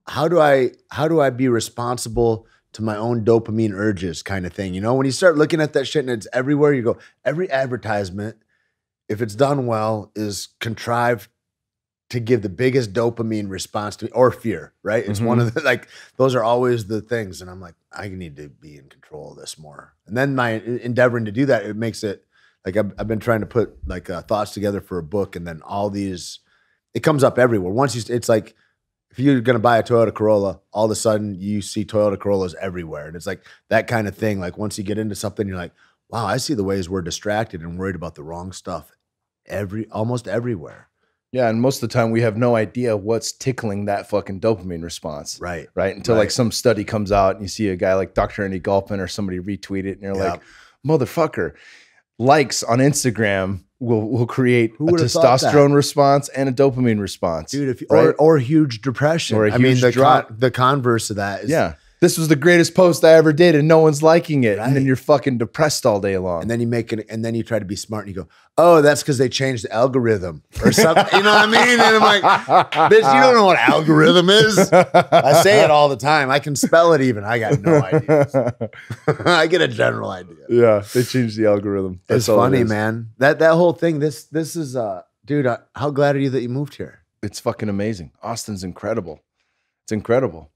how do I be responsible to my own dopamine urges kind of thing? You know, when you start looking at that shit and it's everywhere, you go, every advertisement, if it's done well, is contrived to give the biggest dopamine response to me, or fear, right? It's one of the, like, those are always the things. And I'm like, I need to be in control of this more. And then my endeavoring to do that, it makes it like, I've been trying to put like thoughts together for a book, and then all these, it comes up everywhere. Once you, it's like, if you're going to buy a Toyota Corolla, all of a sudden you see Toyota Corollas everywhere. And it's like that kind of thing. Like once you get into something, you're like, wow, I see the ways we're distracted and worried about the wrong stuff almost everywhere. Yeah, and most of the time we have no idea what's tickling that fucking dopamine response. Right. Right? Until like some study comes out and you see a guy like Dr. Andy Galpin or somebody retweet it and you're like, motherfucker, likes on Instagram will create a testosterone response and a dopamine response. Dude, if you, or huge depression. Or the converse of that is this was the greatest post I ever did and no one's liking it. Right. And then you're fucking depressed all day long. And then you make it, and then you try to be smart and you go, oh, that's because they changed the algorithm or something. You know what I mean? And I'm like, bitch, you don't know what algorithm is. I say it all the time. I can spell it even. I got no idea. I get a general idea. Yeah, they changed the algorithm. It's funny, man. That whole thing, this is, dude, how glad are you that you moved here? It's fucking amazing. Austin's incredible. It's incredible.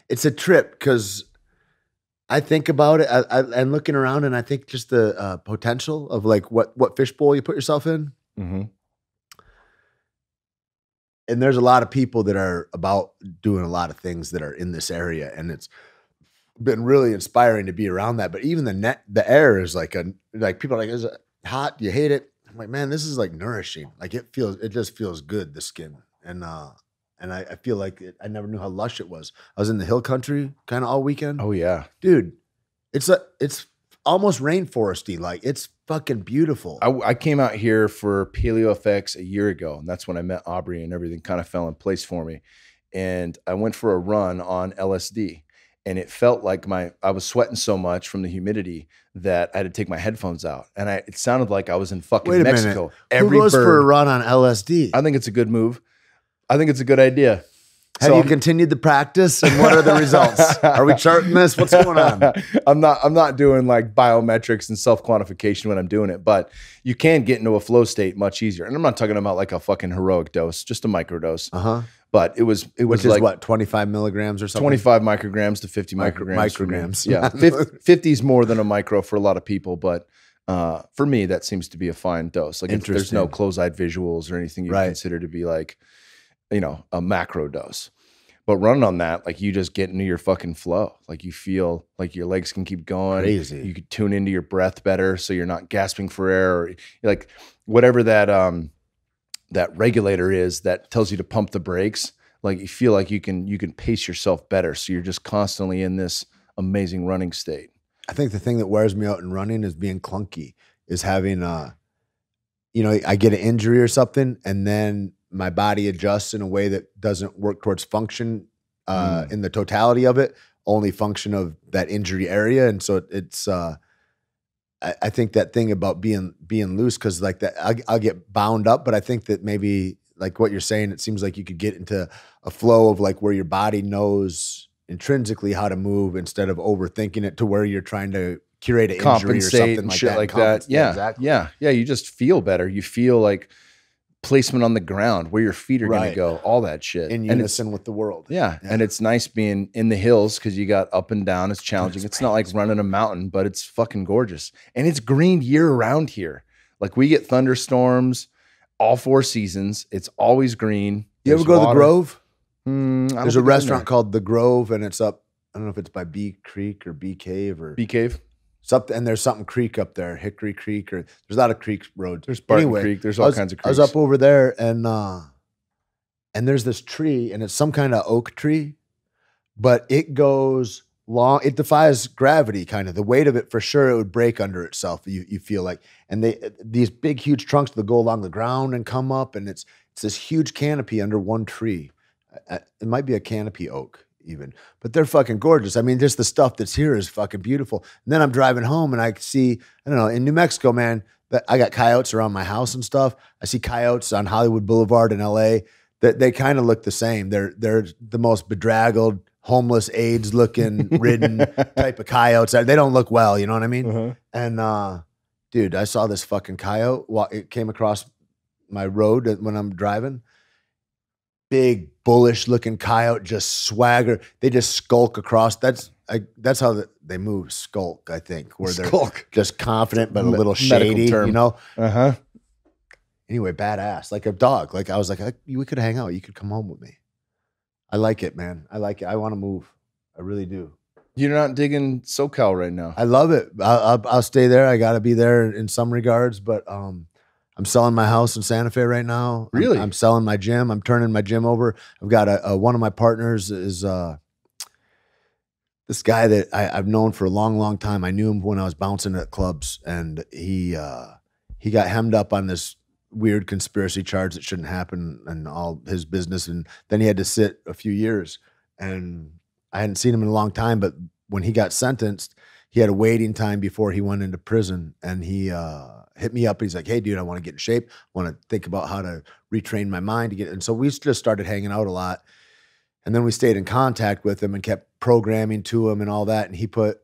It's a trip because I think about it and looking around, and I think just the potential of like what fishbowl you put yourself in. Mm-hmm. And there's a lot of people that are about doing a lot of things that are in this area, and it's been really inspiring to be around that. But even the air is like people are like, is it hot? Do you hate it? I'm like, man, this is like nourishing. Like it just feels good, the skin. And I feel like I never knew how lush it was. I was in the hill country kind of all weekend. Oh yeah. Dude, it's almost rainforesty. Like it's fucking beautiful. I came out here for Paleo FX a year ago, and that's when I met Aubrey and everything kind of fell in place for me. And I went for a run on LSD, and it felt like I was sweating so much from the humidity that I had to take my headphones out. And it sounded like I was in fucking Mexico. Who goes for a run on LSD? I think it's a good move. I think it's a good idea. Have you continued the practice, and what are the results? Are we charting this? What's going on? I'm not doing like biometrics and self-quantification when I'm doing it, but you can get into a flow state much easier. And I'm not talking about like a fucking heroic dose, just a microdose. But it was Which like is what, 25 milligrams or something? 25 micrograms to 50 micrograms. Yeah, 50 is more than a micro for a lot of people, but for me, that seems to be a fine dose. Like there's no close-eyed visuals or anything you consider to be like, you know, a macro dose. But running on that, like you just get into your fucking flow. Like you feel like your legs can keep going. Crazy. You could tune into your breath better so you're not gasping for air, or like whatever that that regulator is that tells you to pump the brakes. Like you feel like you can pace yourself better. So you're just constantly in this amazing running state. I think the thing that wears me out in running is being clunky, is having you know, I get an injury or something, and then my body adjusts in a way that doesn't work towards function in the totality of it, only function of that injury area. And so it's, I think that thing about being loose, because like that, I'll get bound up, but I think that maybe like what you're saying, it seems like you could get into a flow of like where your body knows intrinsically how to move instead of overthinking it to where you're trying to curate an injury or something like shit that. Like that. Yeah, exactly. Yeah. You just feel better. You feel like placement on the ground, where your feet are going to go, all that shit. In unison with the world. Yeah. And it's nice being in the hills because you got up and down. It's challenging. It's not like running a mountain, but it's fucking gorgeous. And it's green year round here. Like we get thunderstorms all 4 seasons. It's always green. You ever go to the Grove? There's a restaurant called The Grove, and it's up, I don't know if it's by Bee Creek or Bee Cave or... Bee Cave? Something, and there's something creek up there, Hickory Creek, or there's a lot of creek roads. There's Barton Creek. There's all kinds of creeks. I was up over there, and there's this tree, and it's some kind of oak tree, but it goes long. It defies gravity, kind of. The weight of it, for sure, it would break under itself. You feel like, and these big, huge trunks that go along the ground and come up, and it's this huge canopy under one tree. It might be a canopy oak even, but they're fucking gorgeous. I mean, just the stuff that's here is fucking beautiful. And then I'm driving home and I see, I don't know, in New Mexico, man, that I got coyotes around my house and stuff. I see coyotes on Hollywood Boulevard in LA. They kind of look the same. They're the most bedraggled, homeless, AIDS looking, ridden type of coyotes. They don't look well. You know what I mean? And dude, I saw this fucking coyote. It came across my road when I'm driving. Big, bullish looking coyote, just swagger. They just skulk across. That's how they move. Skulk, I think, where they're just confident but a little shady. You know? Anyway, badass, like a dog. Like I was like, we could hang out. You could come home with me. I like it, man. I like it. I want to move. I really do. You're not digging SoCal right now. I love it. I'll stay there. I got to be there in some regards, but I'm selling my house in Santa Fe right now. Really? I'm selling my gym. I'm turning my gym over. I've got one of my partners is this guy that I've known for a long, long time. I knew him when I was bouncing at clubs, and he got hemmed up on this weird conspiracy charge that shouldn't happen and all his business. And then he had to sit a few years, and I hadn't seen him in a long time, but when he got sentenced, he had a waiting time before he went into prison, and he hit me up. He's like, hey dude, I want to get in shape. I want to think about how to retrain my mind to get. And so we just started hanging out a lot. And then we stayed in contact with him and kept programming to him and all that. And he put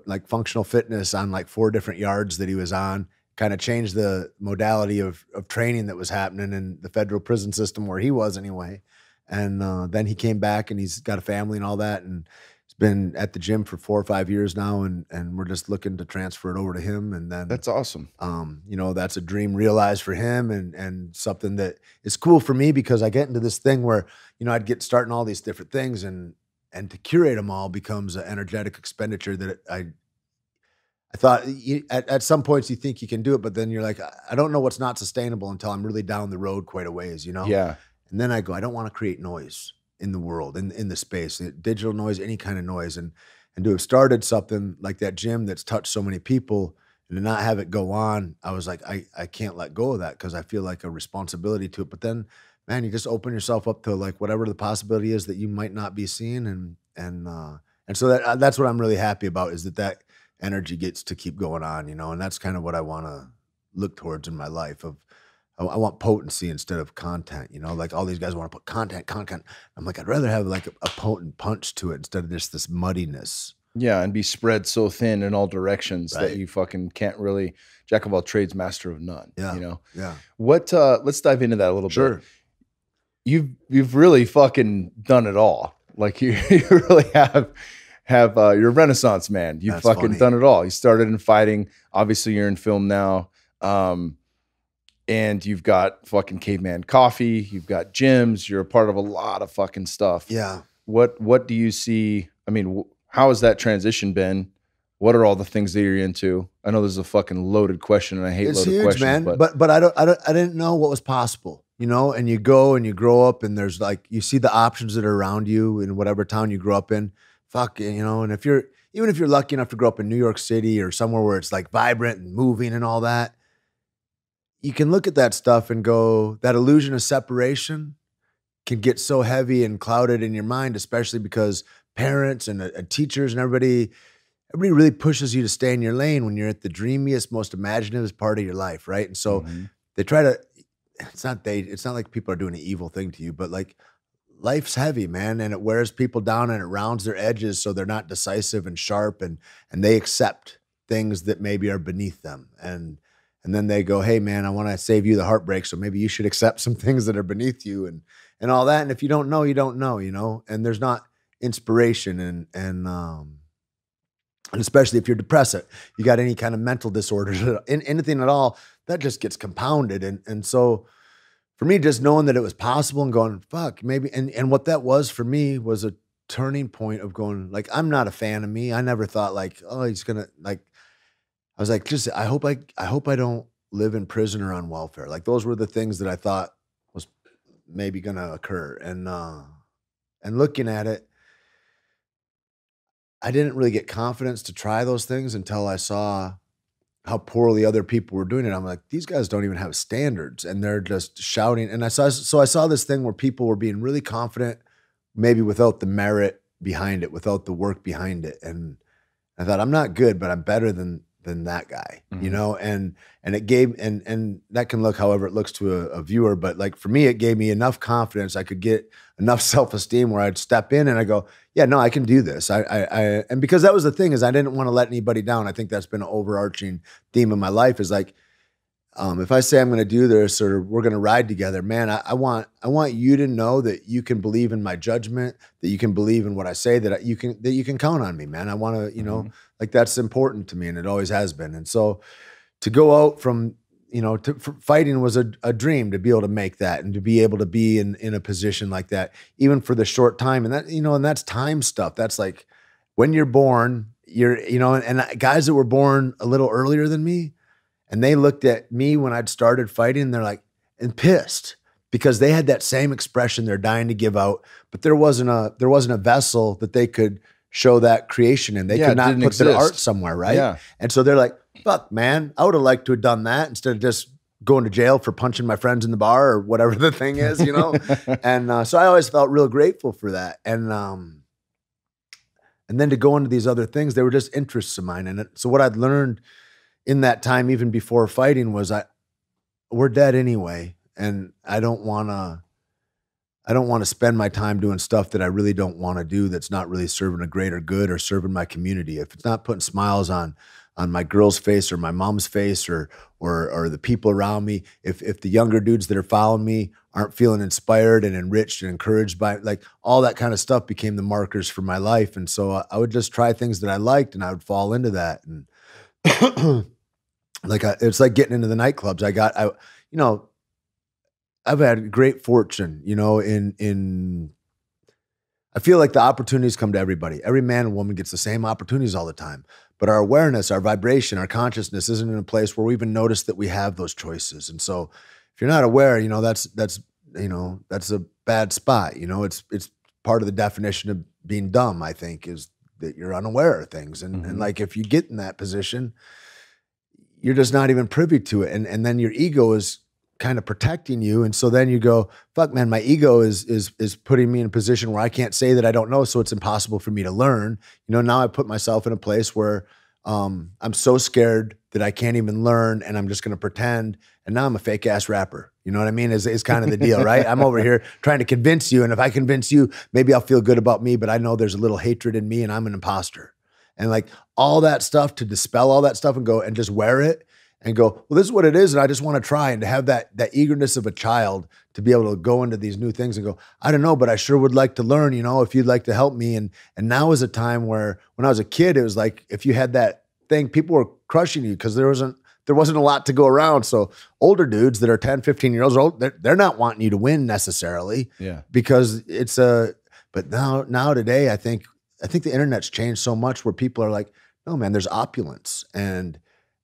like functional fitness on like 4 different yards that he was on, kind of changed the modality of training that was happening in the federal prison system where he was anyway. And then he came back, and he's got a family and all that. And he's been at the gym for 4 or 5 years now. And we're just looking to transfer it over to him. And then that's awesome. You know, that's a dream realized for him, and something that is cool for me, because I get into this thing where, you know, I'd get starting all these different things, and to curate them all becomes an energetic expenditure that I thought at some points you think you can do it, but then you're like, I don't know what's not sustainable until I'm really down the road quite a ways, you know? Yeah. And then I go, I don't want to create noise in the world, in the space, digital noise, any kind of noise. And to have started something like that gym that's touched so many people, and to not have it go on, I was like, I can't let go of that, because I feel like a responsibility to it. But then, man, you just open yourself up to like whatever the possibility is that you might not be seeing. And so that's what I'm really happy about, is that energy gets to keep going on, you know? And that's kind of what I want to look towards in my life. I want potency instead of content, you know? Like all these guys want to put content. I'm like, I'd rather have like a potent punch to it instead of just this muddiness. Yeah, and be spread so thin in all directions that you fucking can't really, jack of all trades, master of none. Yeah, you know? Yeah. What? Let's dive into that a little bit. You've really fucking done it all. Like you really have you're a Renaissance man. You've fucking done it all. You started in fighting. Obviously, you're in film now. And you've got fucking Caveman coffee. You've got gyms. You're a part of a lot of fucking stuff. Yeah. What do you see? I mean, how has that transition been? What are all the things that you're into? I know this is a fucking loaded question, and I hate loaded questions. Man. But I didn't know what was possible, you know. And you go and you grow up, and there's like, you see the options that are around you in whatever town you grow up in. Fuck, you know. And even if you're lucky enough to grow up in New York City or somewhere where it's like vibrant and moving and all that, you can look at that stuff and go, that illusion of separation can get so heavy and clouded in your mind, especially because parents and teachers and everybody really pushes you to stay in your lane when you're at the dreamiest, most imaginative part of your life, right? And so they try to, it's not like people are doing an evil thing to you, but like life's heavy, man, and it wears people down and it rounds their edges so they're not decisive and sharp, and they accept things that maybe are beneath them. And then they go, hey man, I want to save you the heartbreak, so maybe you should accept some things that are beneath you and all that. And if you don't know, you don't know, you know. And there's not inspiration and especially if you're depressed, you got any kind of mental disorders, anything at all, that just gets compounded. And so for me, just knowing that it was possible and going, fuck, maybe, and what that was for me was a turning point of going, like, I'm not a fan of me. I never thought like, oh, he's gonna, like, I was like, just, I hope I don't live in prison or on welfare. Like those were the things that I thought was maybe going to occur. And looking at it, I didn't really get confidence to try those things until I saw how poorly other people were doing it. I'm like, these guys don't even have standards, and they're just shouting. And I saw this thing where people were being really confident, maybe without the merit behind it, without the work behind it. And I thought, I'm not good, but I'm better than than that guy, you know? And it gave, and that can look however it looks to a viewer, but like for me, it gave me enough confidence. I could get enough self-esteem where I'd step in and I go, yeah, no, I can do this. And because that was the thing, is I didn't want to let anybody down. I think that's been an overarching theme of my life, is like, if I say I'm going to do this or we're going to ride together, man, I want you to know that you can believe in my judgment, that you can believe in what I say, that you can count on me, man. I want to, you know, like that's important to me, and it always has been. And so to go out from, you know, fighting was a dream, to be able to make that and to be able to be in a position like that, even for the short time. And that, you know, and that's time stuff. That's like when you're born, you know, and guys that were born a little earlier than me, and they looked at me when I'd started fighting, and they're like, and pissed, because they had that same expression they're dying to give out, but there wasn't a vessel that they could show that creation in. They could not put their art somewhere, right? Yeah. And so they're like, fuck, man, I would have liked to have done that instead of just going to jail for punching my friends in the bar or whatever the thing is, you know? And so I always felt real grateful for that. And then to go into these other things, they were just interests of mine. And so what I'd learned in that time, even before fighting, was we're dead anyway. And I don't want to spend my time doing stuff that I really don't want to do, that's not really serving a greater good or serving my community. If it's not putting smiles on my girl's face or my mom's face or the people around me, if the younger dudes that are following me aren't feeling inspired and enriched and encouraged by, like, all that kind of stuff became the markers for my life. And so I would just try things that I liked, and I would fall into that. And it's like getting into the nightclubs. You know, I've had great fortune, you know, I feel like the opportunities come to everybody. Every man and woman gets the same opportunities all the time, but our awareness, our vibration, our consciousness isn't in a place where we even notice that we have those choices. And so if you're not aware, you know, that's a bad spot. You know, it's part of the definition of being dumb, I think, is that you're unaware of things. And like, if you get in that position, you're just not even privy to it. And then your ego is kind of protecting you. And so then you go, fuck, man, my ego is putting me in a position where I can't say that I don't know. So it's impossible for me to learn. You know, now I put myself in a place where I'm so scared that I can't even learn, and I'm just going to pretend. And now I'm a fake ass rapper. You know what I mean? Is kind of the deal, right? I'm over here trying to convince you. And if I convince you, maybe I'll feel good about me, but I know there's a little hatred in me and I'm an imposter. And like all that stuff, to dispel all that stuff and go and just wear it and go, well, this is what it is. And I just want to try, and to have that eagerness of a child to be able to go into these new things and go, I don't know, but I sure would like to learn, you know, if you'd like to help me. And now is a time where, when I was a kid, it was like, if you had that thing, people were crushing you because there wasn't a lot to go around. So older dudes that are 10, 15 years old, they're not wanting you to win necessarily. Yeah. Because but now today, I think the internet's changed so much where people are like, no, man, there's opulence, and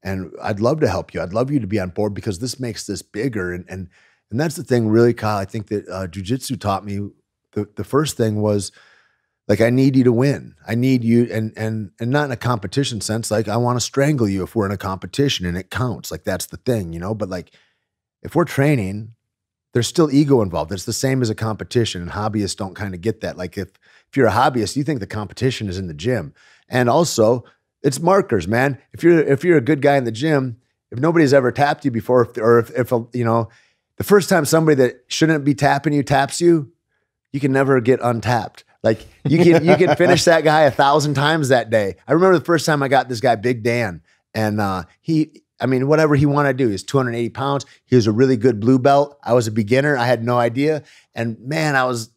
I'd love to help you. I'd love you to be on board because this makes this bigger. And that's the thing, really, Kyle. I think that jujitsu taught me the first thing was, like, I need you to win. I need you, and not in a competition sense. Like, I want to strangle you if we're in a competition and it counts. Like, that's the thing, you know? But like, if we're training, there's still ego involved. It's the same as a competition, and hobbyists don't kind of get that. Like, if you're a hobbyist, you think the competition is in the gym. And also, it's markers, man. If you're a good guy in the gym, if nobody's ever tapped you before, or if you know, the first time somebody that shouldn't be tapping you taps you, you can never get untapped. Like, you can finish that guy 1,000 times that day. I remember the first time I got this guy, Big Dan, and whatever he wanted to do, he's 280 pounds. He was a really good blue belt. I was a beginner. I had no idea. And man, I was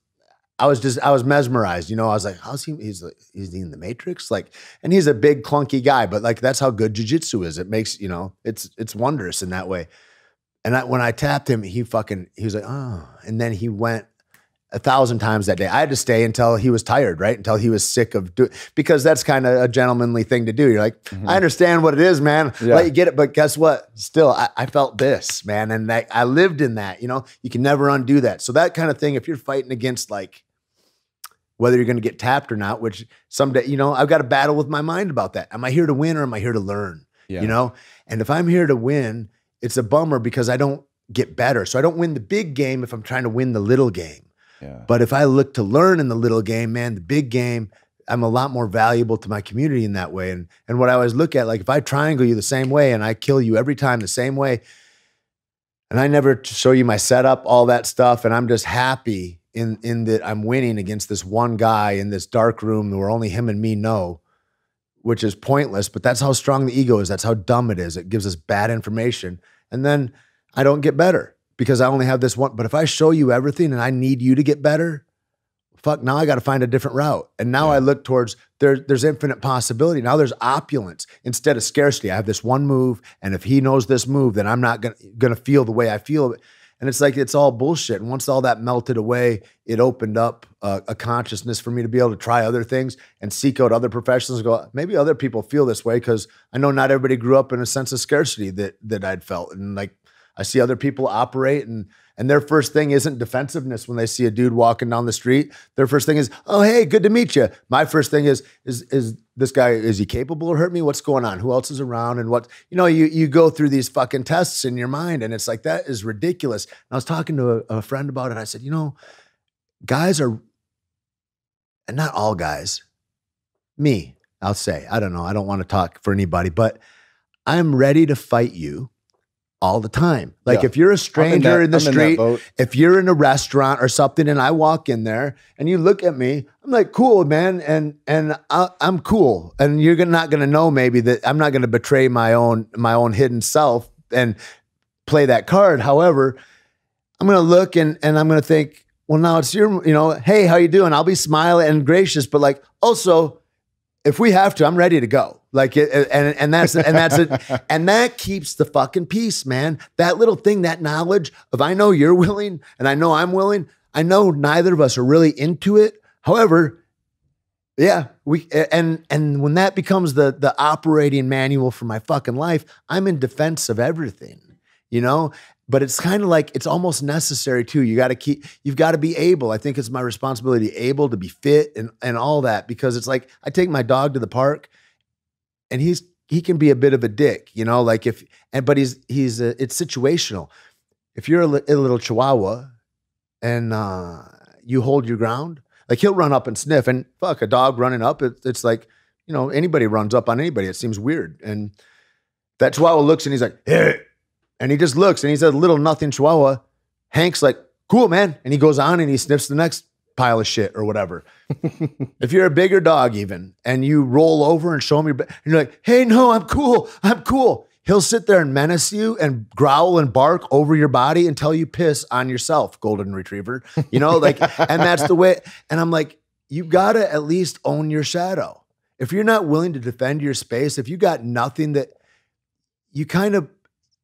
mesmerized. You know, I was like, how's he? Is he in the Matrix? Like, and he's a big clunky guy, but like, that's how good jiu-jitsu is. It makes, you know, it's wondrous in that way. And when I tapped him, he was like, oh, and then he went 1,000 times that day. I had to stay until he was tired, right? Until he was sick of doing, because that's kind of a gentlemanly thing to do. You're like, I understand what it is, man. Yeah. Let you get it. But guess what? Still, I felt this, man. And I lived in that, you know, you can never undo that. So that kind of thing, if you're fighting against, like, whether you're going to get tapped or not, which someday, you know, I've got to battle with my mind about that. Am I here to win or am I here to learn? Yeah. You know? And if I'm here to win, it's a bummer because I don't get better. So I don't win the big game if I'm trying to win the little game. Yeah. But if I look to learn in the little game, man, the big game, I'm a lot more valuable to my community in that way. And what I always look at, like if I triangle you the same way and I kill you every time the same way, and I never show you my setup, all that stuff, and I'm just happy in that I'm winning against this one guy in this dark room where only him and me know, which is pointless, but that's how strong the ego is. That's how dumb it is. It gives us bad information. And then I don't get better because I only have this one. But if I show you everything and I need you to get better, fuck, now I got to find a different route. And now I look towards, there's infinite possibility. Now there's opulence instead of scarcity. I have this one move, and if he knows this move, then I'm not gonna feel the way I feel. And it's like, it's all bullshit. And once all that melted away, it opened up a consciousness for me to be able to try other things and seek out other professionals and go, maybe other people feel this way, because I know not everybody grew up in a sense of scarcity that I'd felt. And like, I see other people operate, and their first thing isn't defensiveness when they see a dude walking down the street. Their first thing is, oh, hey, good to meet you. My first thing is this guy, is he capable of hurting me? What's going on? Who else is around? And what, you go through these fucking tests in your mind, and it's like, that is ridiculous. And I was talking to a friend about it. I said, guys are, and not all guys, me, I'll say, I don't know. I don't want to talk for anybody, but I'm ready to fight you all the time. Like if you're a stranger in the street, if you're in a restaurant or something and I walk in there and you look at me, I'm like, cool, man. And I'm cool. And you're not going to know maybe that I'm not going to betray my own hidden self and play that card. However, I'm going to look and I'm going to think, well, now it's your, hey, how you doing? I'll be smiling and gracious, but like, also, if we have to, I'm ready to go. Like, and that's it. And that keeps the fucking peace, man. That little thing, that knowledge of, I know you're willing and I know I'm willing. I know neither of us are really into it. However, yeah, and when that becomes the operating manual for my fucking life, I'm in defense of everything, But it's kind of like, it's almost necessary too. You've got to be able, I think it's my responsibility, able to be fit and all that, because it's like, I take my dog to the park and he can be a bit of a dick, like but it's situational. If you're a little chihuahua and you hold your ground, like he'll run up and sniff, and fuck, a dog running up, it's like, anybody runs up on anybody. It seems weird. And that chihuahua looks and he's like, hey. And he just looks and he's a little nothing chihuahua. Hank's like, cool, man. And he goes on and he sniffs the next pile of shit or whatever. If you're a bigger dog even and you roll over and show him and you're like, hey, no, I'm cool. He'll sit there and menace you and growl and bark over your body until you piss on yourself, golden retriever. And that's the way. And I'm like, you got to at least own your shadow. If you're not willing to defend your space, if you got nothing that you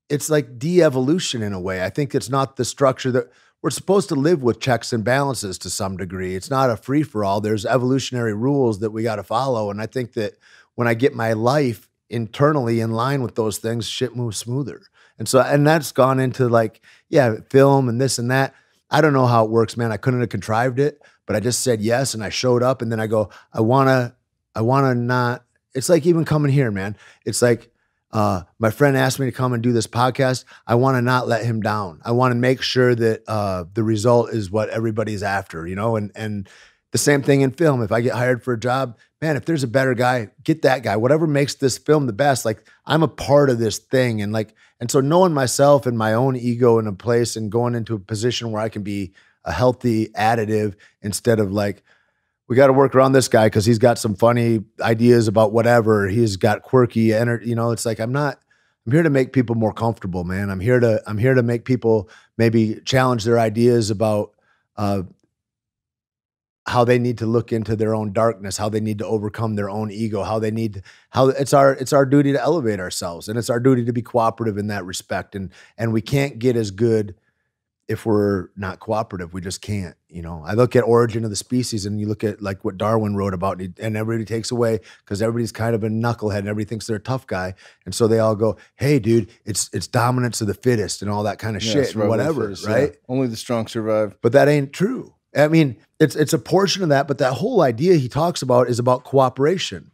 it's like de-evolution in a way. I think it's not the structure that we're supposed to live with, checks and balances to some degree. It's not a free-for-all. There's evolutionary rules that we got to follow. And I think that when I get my life internally in line with those things, shit moves smoother. And that's gone into like, film and this and that. I don't know how it works, man. I couldn't have contrived it, but I just said yes. And I showed up, and then I go, I want to not, it's like even coming here, man. It's like, my friend asked me to come and do this podcast. I want to not let him down. I want to make sure that the result is what everybody's after, and the same thing in film. If I get hired for a job, man, if there's a better guy, get that guy. Whatever makes this film the best, like I'm a part of this thing. And so knowing myself and my own ego in a place and going into a position where I can be a healthy additive instead of like, we got to work around this guy because he's got some funny ideas about whatever. He's got quirky energy. It's like, I'm here to make people more comfortable, man. I'm here to make people maybe challenge their ideas about how they need to look into their own darkness, how they need to overcome their own ego, how it's our duty to elevate ourselves, and it's our duty to be cooperative in that respect. And we can't get as good if we're not cooperative. We just can't, I look at Origin of the Species, and you look at like what Darwin wrote about, and everybody takes away because everybody's kind of a knucklehead and everybody thinks they're a tough guy. And so they all go, hey dude, it's dominance of the fittest and all that kind of shit and whatever, right? Yeah. Only the strong survive. But that ain't true. I mean, it's a portion of that, but that whole idea he talks about is about cooperation,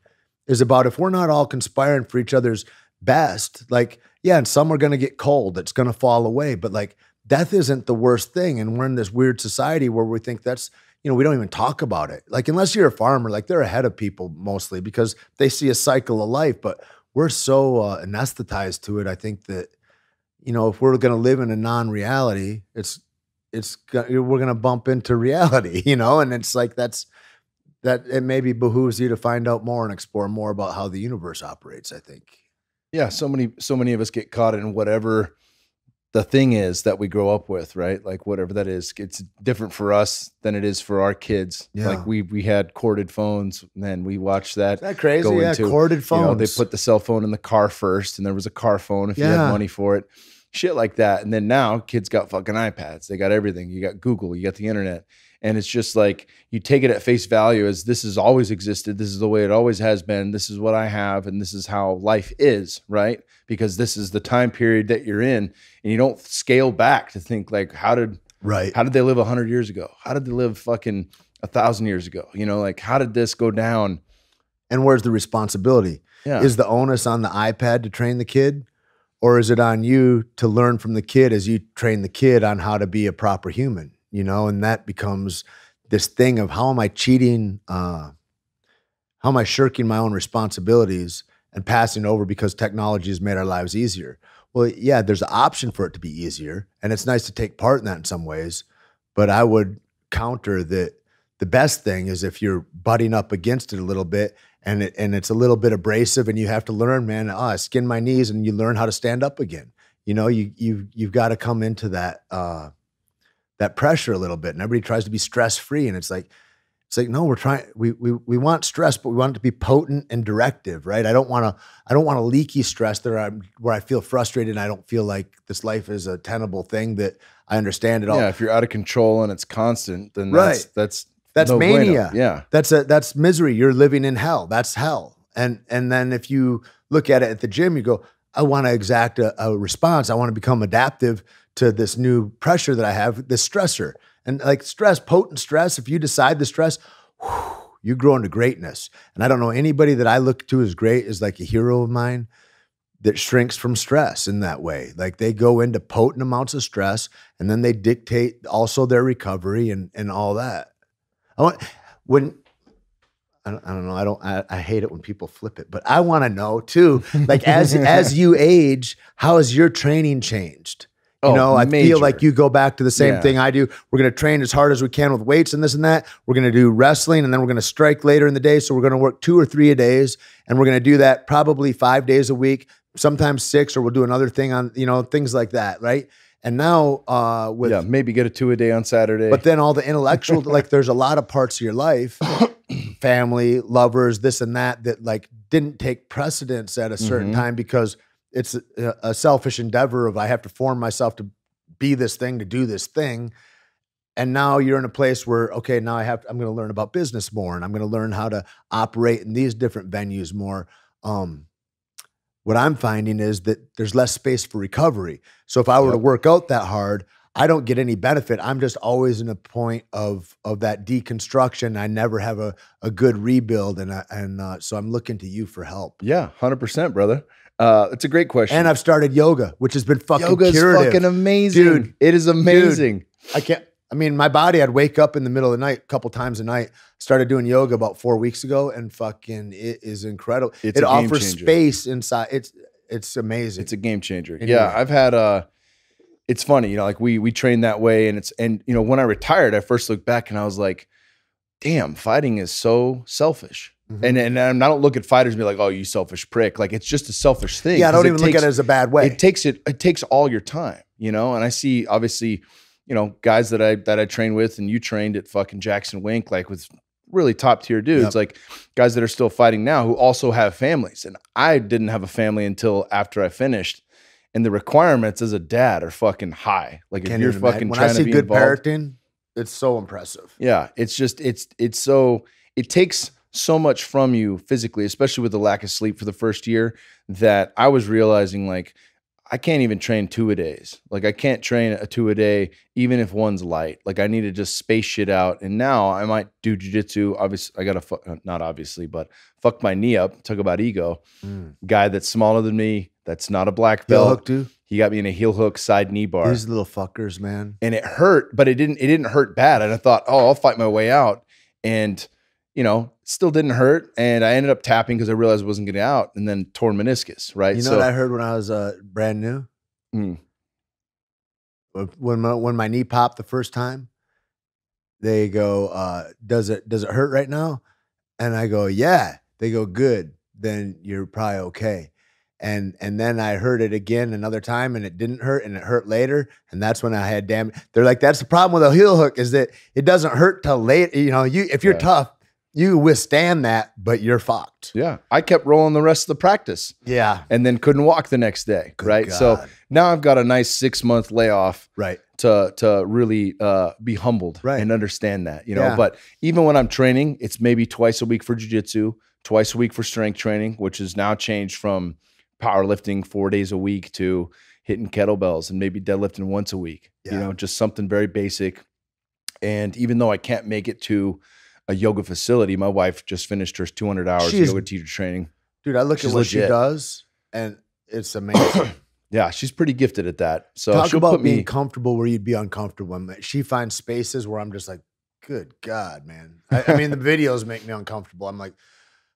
is about if we're not all conspiring for each other's best, like, and some are going to get cold, it's going to fall away. But like, death isn't the worst thing. And we're in this weird society where we think that's, you know, we don't even talk about it. Like, unless you're a farmer, like they're ahead of people mostly because they see a cycle of life, but we're so anesthetized to it. I think that, you know, if we're going to live in a non-reality, we're going to bump into reality, you know? And it's like, that it maybe behooves you to find out more and explore more about how the universe operates, I think. Yeah. So many of us get caught in whatever the thing is that we grow up with, right? Like whatever that is, it's different for us than it is for our kids. Yeah. Like we had corded phones, and then we watched that. Is that crazy? Yeah, corded phones. You know, they put the cell phone in the car first, and there was a car phone if you had money for it. Shit like that. And then now kids got fucking iPads. They got everything. You got Google, you got the internet. And it's just like, you take it at face value as this has always existed. This is the way it always has been. This is what I have. And this is how life is, right? Because this is the time period that you're in. And you don't scale back to think like, how did they live 100 years ago? How did they live fucking 1,000 years ago? You know, like, how did this go down? And where's the responsibility? Yeah. Is the onus on the iPad to train the kid? Or is it on you to learn from the kid as you train the kid on how to be a proper human? You know, and that becomes this thing of how am I cheating? How am I shirking my own responsibilities and passing over because technology has made our lives easier? Well, yeah, there's an option for it to be easier, and it's nice to take part in that in some ways. But I would counter that the best thing is if you're butting up against it a little bit, and it's a little bit abrasive, and you have to learn, man. I skinned my knees, and you learn how to stand up again. You know, you've got to come into that pressure a little bit, and everybody tries to be stress-free. And it's like, no, we want stress, but we want it to be potent and directive, right? I don't want a leaky stress where I feel frustrated and I don't feel like this life is a tenable thing that I understand at all. Yeah. If you're out of control and it's constant, then that's no mania. Bueno. Yeah. That's misery. You're living in hell. That's hell. And then if you look at it at the gym, you go, I want to exact a response. I want to become adaptive to this new pressure that I have, this stressor. And like stress, potent stress, if you decide the stress, you grow into greatness. And I don't know anybody that I look to as great as like a hero of mine that shrinks from stress in that way. Like they go into potent amounts of stress and then they dictate also their recovery and all that. I don't know. I hate it when people flip it, but I want to know too, like as you age, how has your training changed? You know, I feel like you go back to the same thing I do. We're going to train as hard as we can with weights and this and that. We're going to do wrestling, and then we're going to strike later in the day. So we're going to work 2 or 3 a days, and we're going to do that probably 5 days a week, sometimes 6, or we'll do another thing on, you know, things like that, right? And now maybe get a 2 a day on Saturday. But then all the intellectual, like there's a lot of parts of your life, family, lovers, this and that like didn't take precedence at a certain time because it's a selfish endeavor of I have to form myself to be this thing, to do this thing. And now you're in a place where, okay, now I'm going to learn about business more, and I'm going to learn how to operate in these different venues more. What I'm finding is that there's less space for recovery. So if I were to work out that hard, I don't get any benefit. I'm just always in a point of that deconstruction. I never have a good rebuild. And so I'm looking to you for help. Yeah, 100%, brother. It's a great question. And I've started yoga, which has been fucking Yoga's curative. Fucking amazing. Dude, it is amazing. Dude, my body, I'd wake up in the middle of the night, a couple times a night, started doing yoga about 4 weeks ago, and fucking it is incredible. It offers space inside. It's amazing. It's a game changer. Anyway. Yeah, I've had it's funny, you know, like we train that way, and you know, when I retired, I first looked back and I was like, damn, fighting is so selfish. And I don't look at fighters and be like, oh, you selfish prick. Like, it's just a selfish thing. Yeah, I don't even look at it as a bad way. It takes all your time, you know? And I see, obviously, you know, guys that I train with, and you trained at fucking Jackson Wink, like with really top tier dudes, like guys that are still fighting now who also have families. And I didn't have a family until after I finished. And the requirements as a dad are fucking high. Like, if you're fucking trying to be involved. When I see good parenting, it's so impressive. Yeah, it's just, it takes so much from you physically, especially with the lack of sleep for the first year, that I was realizing, like, I can't even train 2 a days. Like, I can't train a 2 a day, even if one's light. Like, I need to just space shit out. And now I might do jujitsu. Obviously, I got to, not obviously, but fuck my knee up. Talk about ego. Guy that's smaller than me, that's not a black belt. He got me in a heel hook side knee bar. These little fuckers, man. And it hurt, but it didn't hurt bad. And I thought, oh, I'll fight my way out. And, you know, still didn't hurt. And I ended up tapping because I realized I wasn't getting out, and then torn meniscus, right? You know what I heard when I was brand new? When my knee popped the first time, they go, does it hurt right now? And I go, yeah. They go, good. Then you're probably okay. And then I heard it again another time, and it didn't hurt, and it hurt later. And that's when I had damage. They're like, that's the problem with a heel hook, is that it doesn't hurt till late. You know, if you're tough, you withstand that, but you're fucked. Yeah. I kept rolling the rest of the practice. Yeah. And then couldn't walk the next day. Good right. God. So now I've got a nice 6-month layoff. Right. To really be humbled and understand that, you know. But even when I'm training, it's maybe twice a week for jiu-jitsu, twice a week for strength training, which has now changed from powerlifting 4 days a week to hitting kettlebells and maybe deadlifting once a week, you know, just something very basic. And even though I can't make it to a yoga facility, my wife just finished her 200 hours of yoga teacher training. Dude, I look at what she does, and it's amazing. Yeah, she's pretty gifted at that. So talk she'll about put being comfortable where you'd be uncomfortable. She finds spaces where I'm just like, good God, man. I mean, the videos make me uncomfortable. I'm like,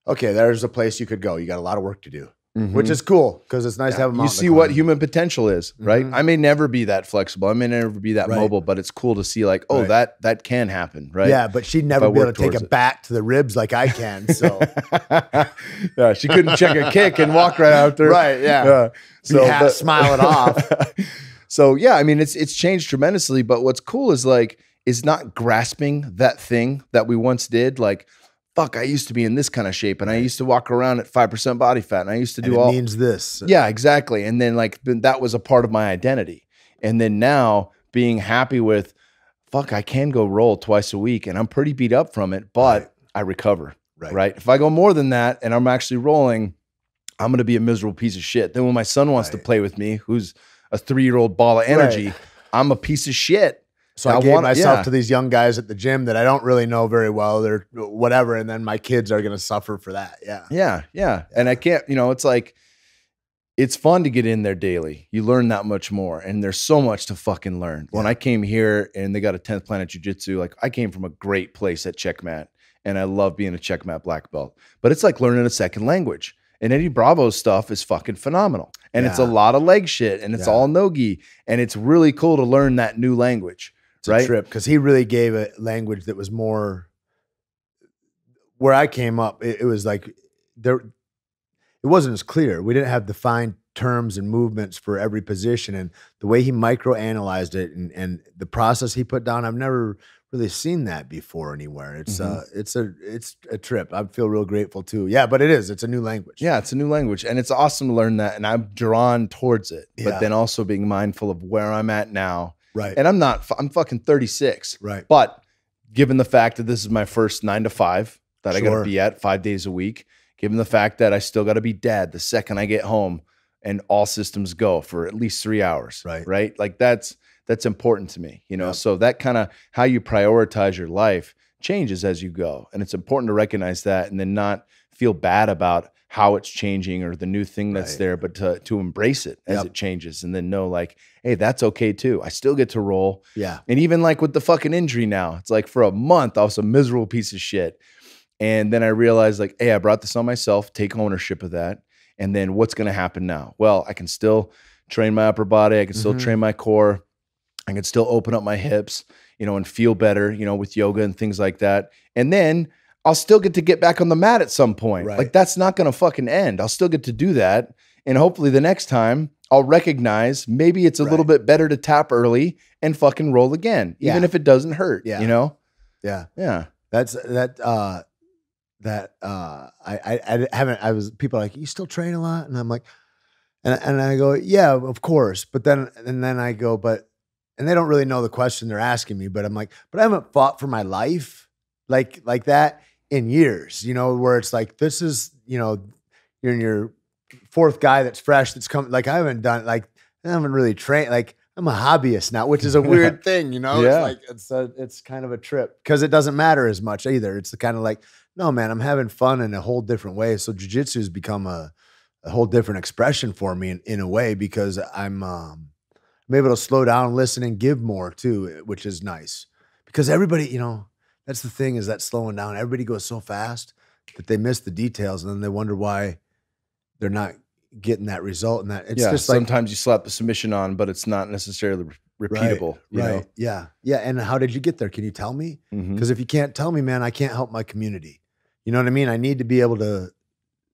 okay, there's a place you could go. You got a lot of work to do, which is cool because it's nice to have a mountain. You see what human potential is, right? I may never be that flexible. I may never be that mobile, but it's cool to see like, oh, that can happen, right? Yeah, but she'd never be able to take a bat to the ribs like I can. So yeah, she couldn't check a kick and walk right out there. Right, yeah. So smile it off. So yeah, I mean, it's changed tremendously, but what's cool is like, is not grasping that thing that we once did. Like, fuck, I used to be in this kind of shape, and I used to walk around at 5% body fat, and I used to do all. It means this. Yeah, exactly. And then like that was a part of my identity. And then now being happy with, fuck, I can go roll twice a week, and I'm pretty beat up from it, but I recover. Right. If I go more than that and I'm actually rolling, I'm gonna be a miserable piece of shit. Then when my son wants to play with me, who's a 3-year-old ball of energy, I'm a piece of shit. So I gave myself to these young guys at the gym that I don't really know very well. They're whatever. And then my kids are going to suffer for that. Yeah. And I can't, you know, it's like, it's fun to get in there daily. You learn that much more. And there's so much to fucking learn. When I came here and they got a 10th Planet Jiu-Jitsu, like I came from a great place at Checkmat, and I love being a Checkmat black belt, but it's like learning a second language. And Eddie Bravo's stuff is fucking phenomenal. And it's a lot of leg shit, and it's all no-gi. And it's really cool to learn that new language. It's a trip, because he really gave a language that was more where I came up. It was like it wasn't as clear. We didn't have defined terms and movements for every position, and the way he micro-analyzed it and the process he put down, I've never really seen that before anywhere. It's a trip. I feel real grateful too. Yeah, but it is. It's a new language. Yeah, it's a new language, and it's awesome to learn that. And I'm drawn towards it, but then also being mindful of where I'm at now. Right. And I'm fucking 36. Right. But given the fact that this is my first 9 to 5 that I got to be at 5 days a week, given the fact that I still got to be dad the second I get home and all systems go for at least 3 hours. Right. Like that's important to me, you know? So that kind of how you prioritize your life changes as you go. And it's important to recognize that and then not feel bad about how it's changing or the new thing that's there, but to embrace it as it changes, and then know like, hey, that's okay too. I still get to roll. Yeah. And even like with the fucking injury now, it's like for a month, I was a miserable piece of shit. And then I realized like, hey, I brought this on myself, take ownership of that. And then what's going to happen now? Well, I can still train my upper body. I can still train my core. I can still open up my hips, you know, and feel better, you know, with yoga and things like that. And then I'll still get back on the mat at some point. Like that's not going to fucking end. I'll still get to do that. And hopefully the next time I'll recognize maybe it's a little bit better to tap early and fucking roll again, even if it doesn't hurt, you know? Yeah. Yeah. I people are like, you still train a lot? And I'm like, and I go, yeah, of course. But then I go, and they don't really know the question they're asking me, but I'm like, but I haven't fought for my life like that in years, you know, where it's like, this is, you know, you're in your 4th guy that's fresh, that's coming. Like I haven't really trained. Like I'm a hobbyist now, which is a weird thing, you know? It's like, it's kind of a trip because it doesn't matter as much either. It's the kind of like, no, man, I'm having fun in a whole different way. So jiu-jitsu has become a a whole different expression for me in a way, because I'm able to slow down, listen, and give more too, which is nice. Because everybody, you know, that's the thing, is that slowing down. Everybody goes so fast that they miss the details, and then they wonder why they're not getting that result. And that it's just like, sometimes you slap the submission on, but it's not necessarily repeatable. Right. You know? Yeah. Yeah. And how did you get there? Can you tell me? Because if you can't tell me, man, I can't help my community. You know what I mean? I need to be able to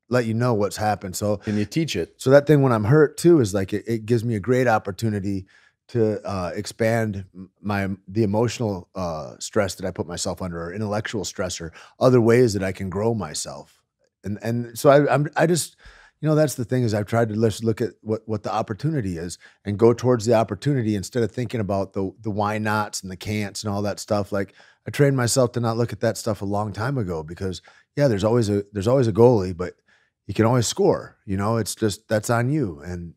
let you know what's happened. So can you teach it? So that thing when I'm hurt too is like it gives me a great opportunity to expand the emotional stress that I put myself under, or intellectual stress, or other ways that I can grow myself. And so I just, you know, that's the thing, is I've tried to just look at what the opportunity is and go towards the opportunity instead of thinking about the why nots and the can'ts and all that stuff. Like, I trained myself to not look at that stuff a long time ago, because yeah, there's always a goalie, but you can always score. You know, it's just, that's on you, and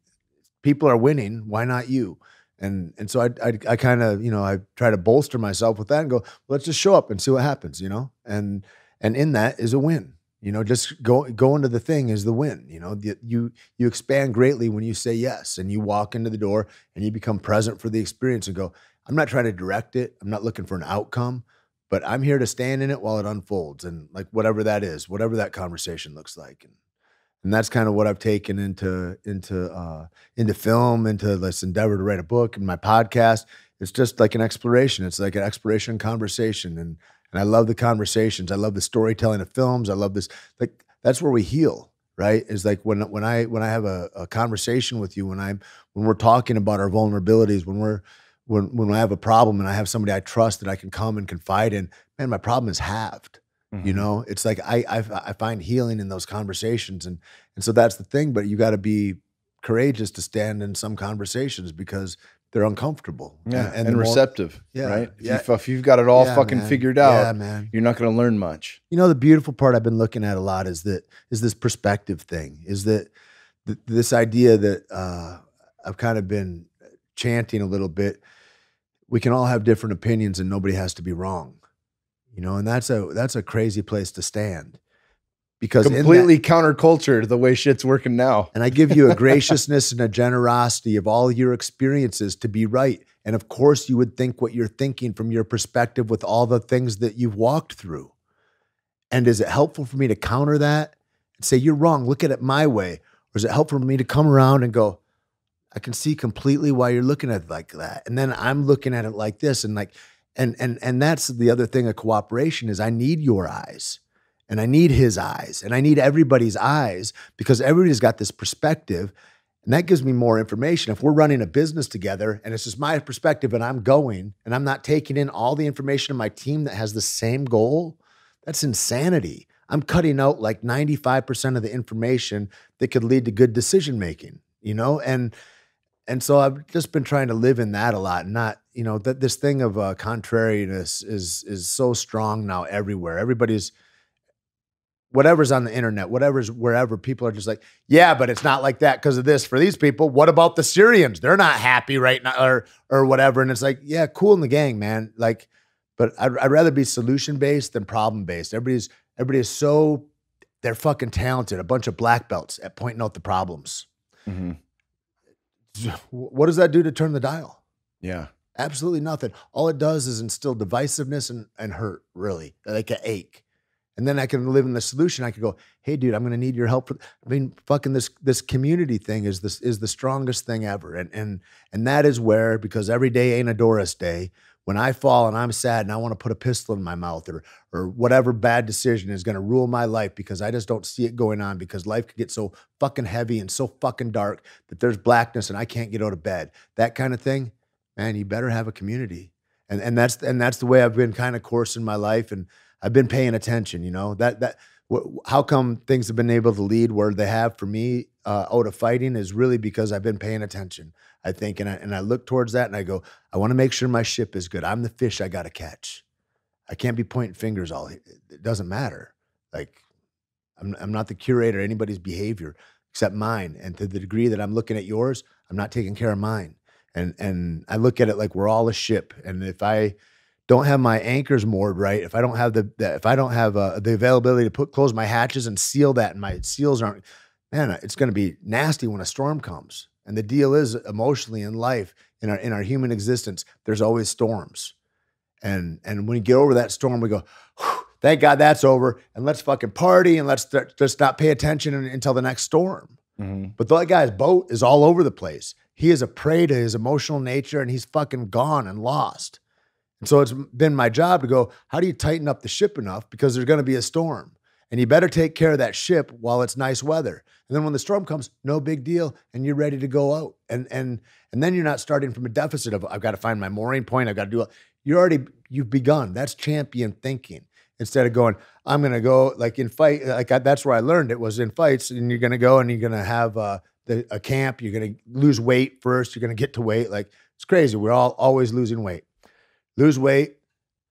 people are winning. Why not you? And so I kind of, you know, I try to bolster myself with that and go, well, let's just show up and see what happens, you know? And in that is a win, you know, just going to the thing is the win. You know, you expand greatly when you say yes, and you walk into the door and you become present for the experience and go, I'm not trying to direct it. I'm not looking for an outcome, but I'm here to stand in it while it unfolds. And like, whatever that is, whatever that conversation looks like. And that's kind of what I've taken into film, into this endeavor to write a book, and my podcast. It's just like an exploration. It's like an exploration conversation. And I love the conversations. I love the storytelling of films. I love this. Like, that's where we heal, right? Is like when I have a conversation with you, when we're talking about our vulnerabilities, when I have a problem and I have somebody I trust that I can come and confide in, man, my problem is halved. You know, it's like I find healing in those conversations, and so that's the thing. But you got to be courageous to stand in some conversations because they're uncomfortable, and receptive, right? Yeah. If you've got it all fucking figured out, you're not going to learn much. You know, the beautiful part I've been looking at a lot is this perspective thing. Is that this idea that I've kind of been chanting a little bit. We can all have different opinions, and nobody has to be wrong. You know, and that's a crazy place to stand, because completely counterculture to the way shit's working now. And I give you a graciousness and a generosity of all your experiences to be right. And of course, you would think what you're thinking from your perspective with all the things that you've walked through. And is it helpful for me to counter that and say, you're wrong, look at it my way? Or is it helpful for me to come around and go, I can see completely why you're looking at it like that. And then I'm looking at it like this, and like, and that's the other thing of cooperation is I need your eyes, and I need his eyes, and I need everybody's eyes, because everybody's got this perspective, and that gives me more information. If we're running a business together and it's just my perspective and I'm going and I'm not taking in all the information of my team that has the same goal, that's insanity. I'm cutting out like 95% of the information that could lead to good decision-making, you know? And so I've just been trying to live in that a lot, and not, you know, that this thing of contrariness is so strong now everywhere. Everybody's, whatever's on the internet, whatever's wherever, people are just like, yeah, but it's not like that because of this for these people. What about the Syrians? They're not happy right now, or whatever. And it's like, yeah, cool in the gang, man. Like, but I'd rather be solution-based than problem-based. Everybody is so, they're fucking talented. A bunch of black belts at pointing out the problems. Mm-hmm. What does that do to turn the dial? Yeah. Absolutely nothing. All it does is instill divisiveness and hurt, really, like an ache. And then I can live in the solution. I could go, hey, dude, I'm going to need your help. I mean, fucking this community thing is the strongest thing ever. And that is where, because every day ain't a Doris day, when I fall and I'm sad and I want to put a pistol in my mouth, or whatever bad decision is going to rule my life, because I just don't see it going on, because life could get so fucking heavy and so fucking dark that there's blackness and I can't get out of bed. That kind of thing, man, you better have a community. And that's the way I've been kind of coursing my life, and I've been paying attention, you know, how come things have been able to lead where they have for me out of fighting is really because I've been paying attention, I think. And I look towards that and I go, I want to make sure my ship is good. I'm the fish I got to catch. I can't be pointing fingers it doesn't matter. Like, I'm not the curator of anybody's behavior except mine. And to the degree that I'm looking at yours, I'm not taking care of mine. And I look at it like we're all a ship. And if I don't have my anchors moored right, if I don't have the availability to close my hatches and seal that, and my seals aren't, man, it's going to be nasty when a storm comes. And the deal is, emotionally in life, in our human existence, there's always storms. And when we get over that storm, we go, thank God that's over, and let's fucking party, and let's just not pay attention until the next storm. Mm-hmm. But that guy's boat is all over the place. He is a prey to his emotional nature, and he's fucking gone and lost. And so it's been my job to go, how do you tighten up the ship enough? Because there's going to be a storm. And you better take care of that ship while it's nice weather. And then when the storm comes, no big deal, and you're ready to go out. And then you're not starting from a deficit of, I've got to find my mooring point, I've got to do it. You've begun. That's champion thinking. Instead of going, I'm going to go like in fight, that's where I learned it, was in fights, and you're going to go and you're going to have a camp, you're going to lose weight first, you're going to get to weight. Like, it's crazy. We're all always losing weight. Lose weight.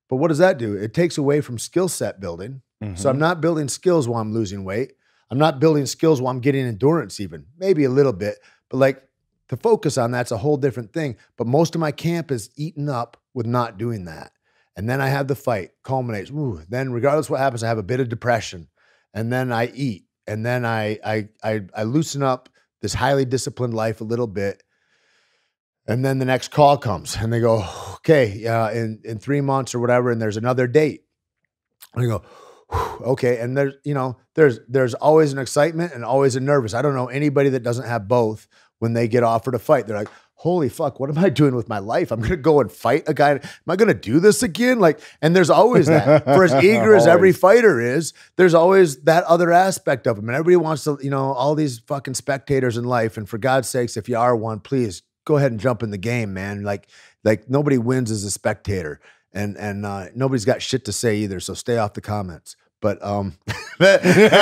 But what does that do? It takes away from skill set building. Mm-hmm. So I'm not building skills while I'm losing weight. I'm not building skills while I'm getting endurance even, maybe a little bit. But like, to focus on that's a whole different thing. But most of my camp is eaten up with not doing that. And then I have the fight, culminates. Ooh, then regardless what happens, I have a bit of depression. And then I eat. And then I loosen up this highly disciplined life a little bit. And then the next call comes and they go, okay, in 3 months or whatever, and there's another date. And I go, okay. And there's always an excitement and always a nervous. I don't know anybody that doesn't have both when they get offered a fight. They're like, holy fuck, what am I doing with my life? I'm going to go and fight a guy. Am I going to do this again? Like, and there's always that. For as eager as every fighter is, there's always that other aspect of them. And everybody wants to, all these fucking spectators in life. And for God's sakes, if you are one, please go ahead and jump in the game, man. Like nobody wins as a spectator. And nobody's got shit to say either. So stay off the comments. But it's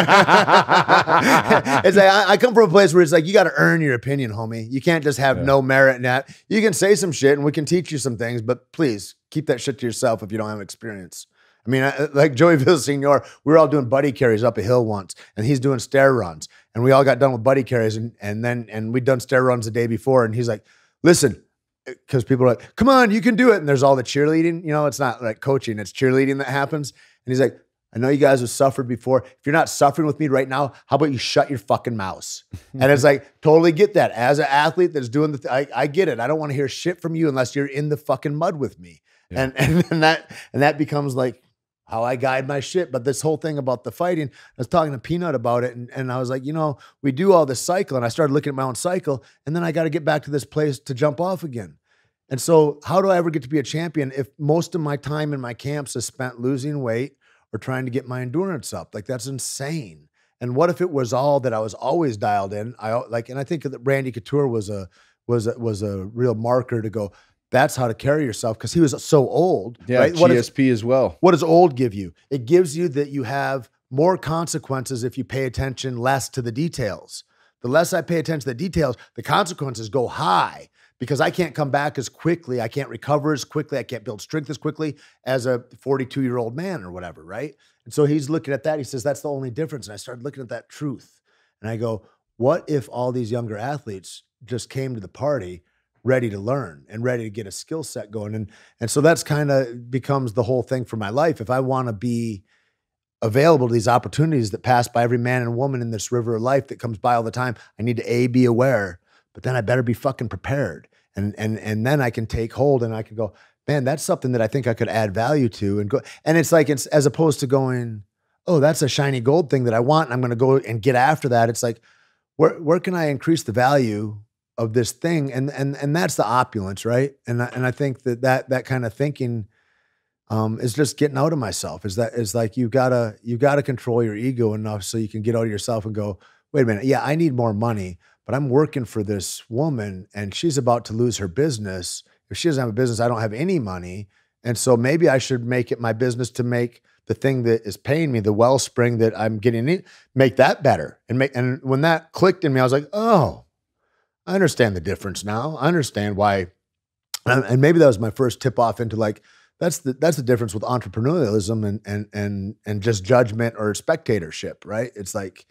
like I come from a place where it's like, you got to earn your opinion, homie. You can't just have no merit in that. You can say some shit and we can teach you some things, but please keep that shit to yourself if you don't have experience. I mean, like Joey Villasenor, we were all doing buddy carries up a hill once, and he's doing stair runs, and we all got done with buddy carries, and we'd done stair runs the day before, and he's like, listen, because people are like, come on, you can do it, and there's all the cheerleading. It's not like coaching, it's cheerleading that happens, and he's like, I know you guys have suffered before. If you're not suffering with me right now, how about you shut your fucking mouth? And it's like, totally get that. As an athlete that's doing I get it. I don't want to hear shit from you unless you're in the fucking mud with me. Yeah. And that becomes like how I guide my shit. But this whole thing about the fighting, I was talking to Peanut about it, and I was like, we do all this cycle, and I started looking at my own cycle, and then I got to get back to this place to jump off again. And so how do I ever get to be a champion if most of my time in my camps is spent losing weight or trying to get my endurance up? Like, that's insane. And what if it was all that I was always dialed in? And I think that Randy Couture was a real marker to go, that's how to carry yourself, because he was so old. Yeah, right? GSP as well. What does old give you? It gives you that you have more consequences if you pay attention less to the details. The less I pay attention to the details, the consequences go high, because I can't come back as quickly. I can't recover as quickly. I can't build strength as quickly as a 42-year-old man or whatever, right? And so he's looking at that. He says, that's the only difference. And I started looking at that truth. And I go, what if all these younger athletes just came to the party ready to learn and ready to get a skill set going? And so that's kind of becomes the whole thing for my life. If I want to be available to these opportunities that pass by every man and woman in this river of life that comes by all the time, I need to be aware, but then I better be fucking prepared. And then I can take hold and I can go, man, that's something that I think I could add value to, and go. And it's like, it's as opposed to going, oh, that's a shiny gold thing that I want, and I'm going to go and get after that. It's like, where can I increase the value of this thing? And that's the opulence, right? And I think that kind of thinking is just getting out of myself. Is like you gotta control your ego enough so you can get out of yourself and go, wait a minute, yeah, I need more money, but I'm working for this woman and she's about to lose her business. If she doesn't have a business, I don't have any money. And so maybe I should make it my business to make the thing that is paying me, the wellspring that I'm getting, make that better. And when that clicked in me, I was like, oh, I understand the difference now. I understand why. And maybe that was my first tip off into like, that's the difference with entrepreneurialism and just judgment or spectatorship, right? It's like,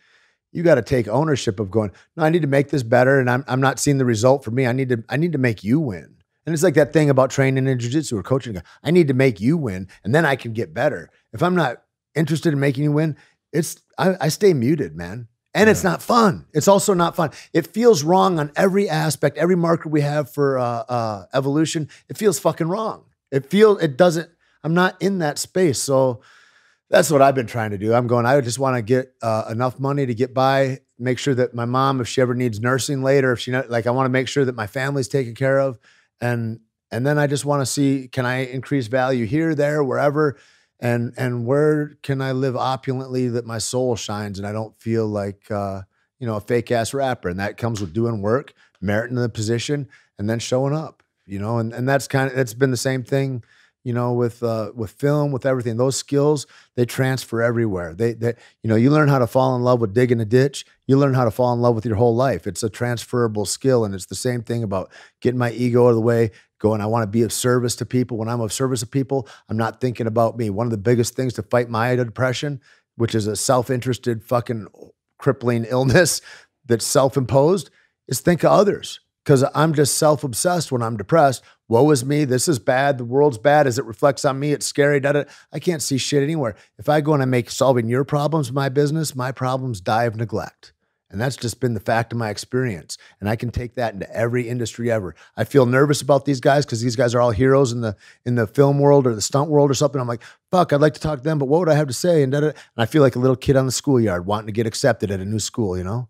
you got to take ownership of going, no, I need to make this better, and I'm not seeing the result for me. I need to make you win. And it's like that thing about training in jiu-jitsu or coaching. I need to make you win, and then I can get better. If I'm not interested in making you win, I stay muted, man. And it's not fun. It's also not fun. It feels wrong on every aspect, every marker we have for evolution. It feels fucking wrong. It doesn't, I'm not in that space. So that's what I've been trying to do. I just want to get enough money to get by, make sure that my mom, if she ever needs nursing later, if she not, like, I want to make sure that my family's taken care of. And then I just want to see, can I increase value here, there, wherever, and where can I live opulently that my soul shines and I don't feel like, a fake ass rapper. And that comes with doing work, meriting the position, and then showing up, and that's been the same thing, with film, with everything. Those skills, they transfer everywhere. You learn how to fall in love with digging a ditch. You learn how to fall in love with your whole life. It's a transferable skill. And it's the same thing about getting my ego out of the way, going, I want to be of service to people. When I'm of service to people, I'm not thinking about me. One of the biggest things to fight my depression, which is a self-interested fucking crippling illness that's self-imposed, is think of others. Because I'm just self-obsessed when I'm depressed. Woe is me. This is bad. The world's bad. As it reflects on me, it's scary. I can't see shit anywhere. If I go and I make solving your problems my business, my problems die of neglect. And that's just been the fact of my experience. And I can take that into every industry ever. I feel nervous about these guys because these guys are all heroes in the film world or the stunt world or something. I'm like, fuck, I'd like to talk to them, but what would I have to say? And I feel like a little kid on the schoolyard wanting to get accepted at a new school, And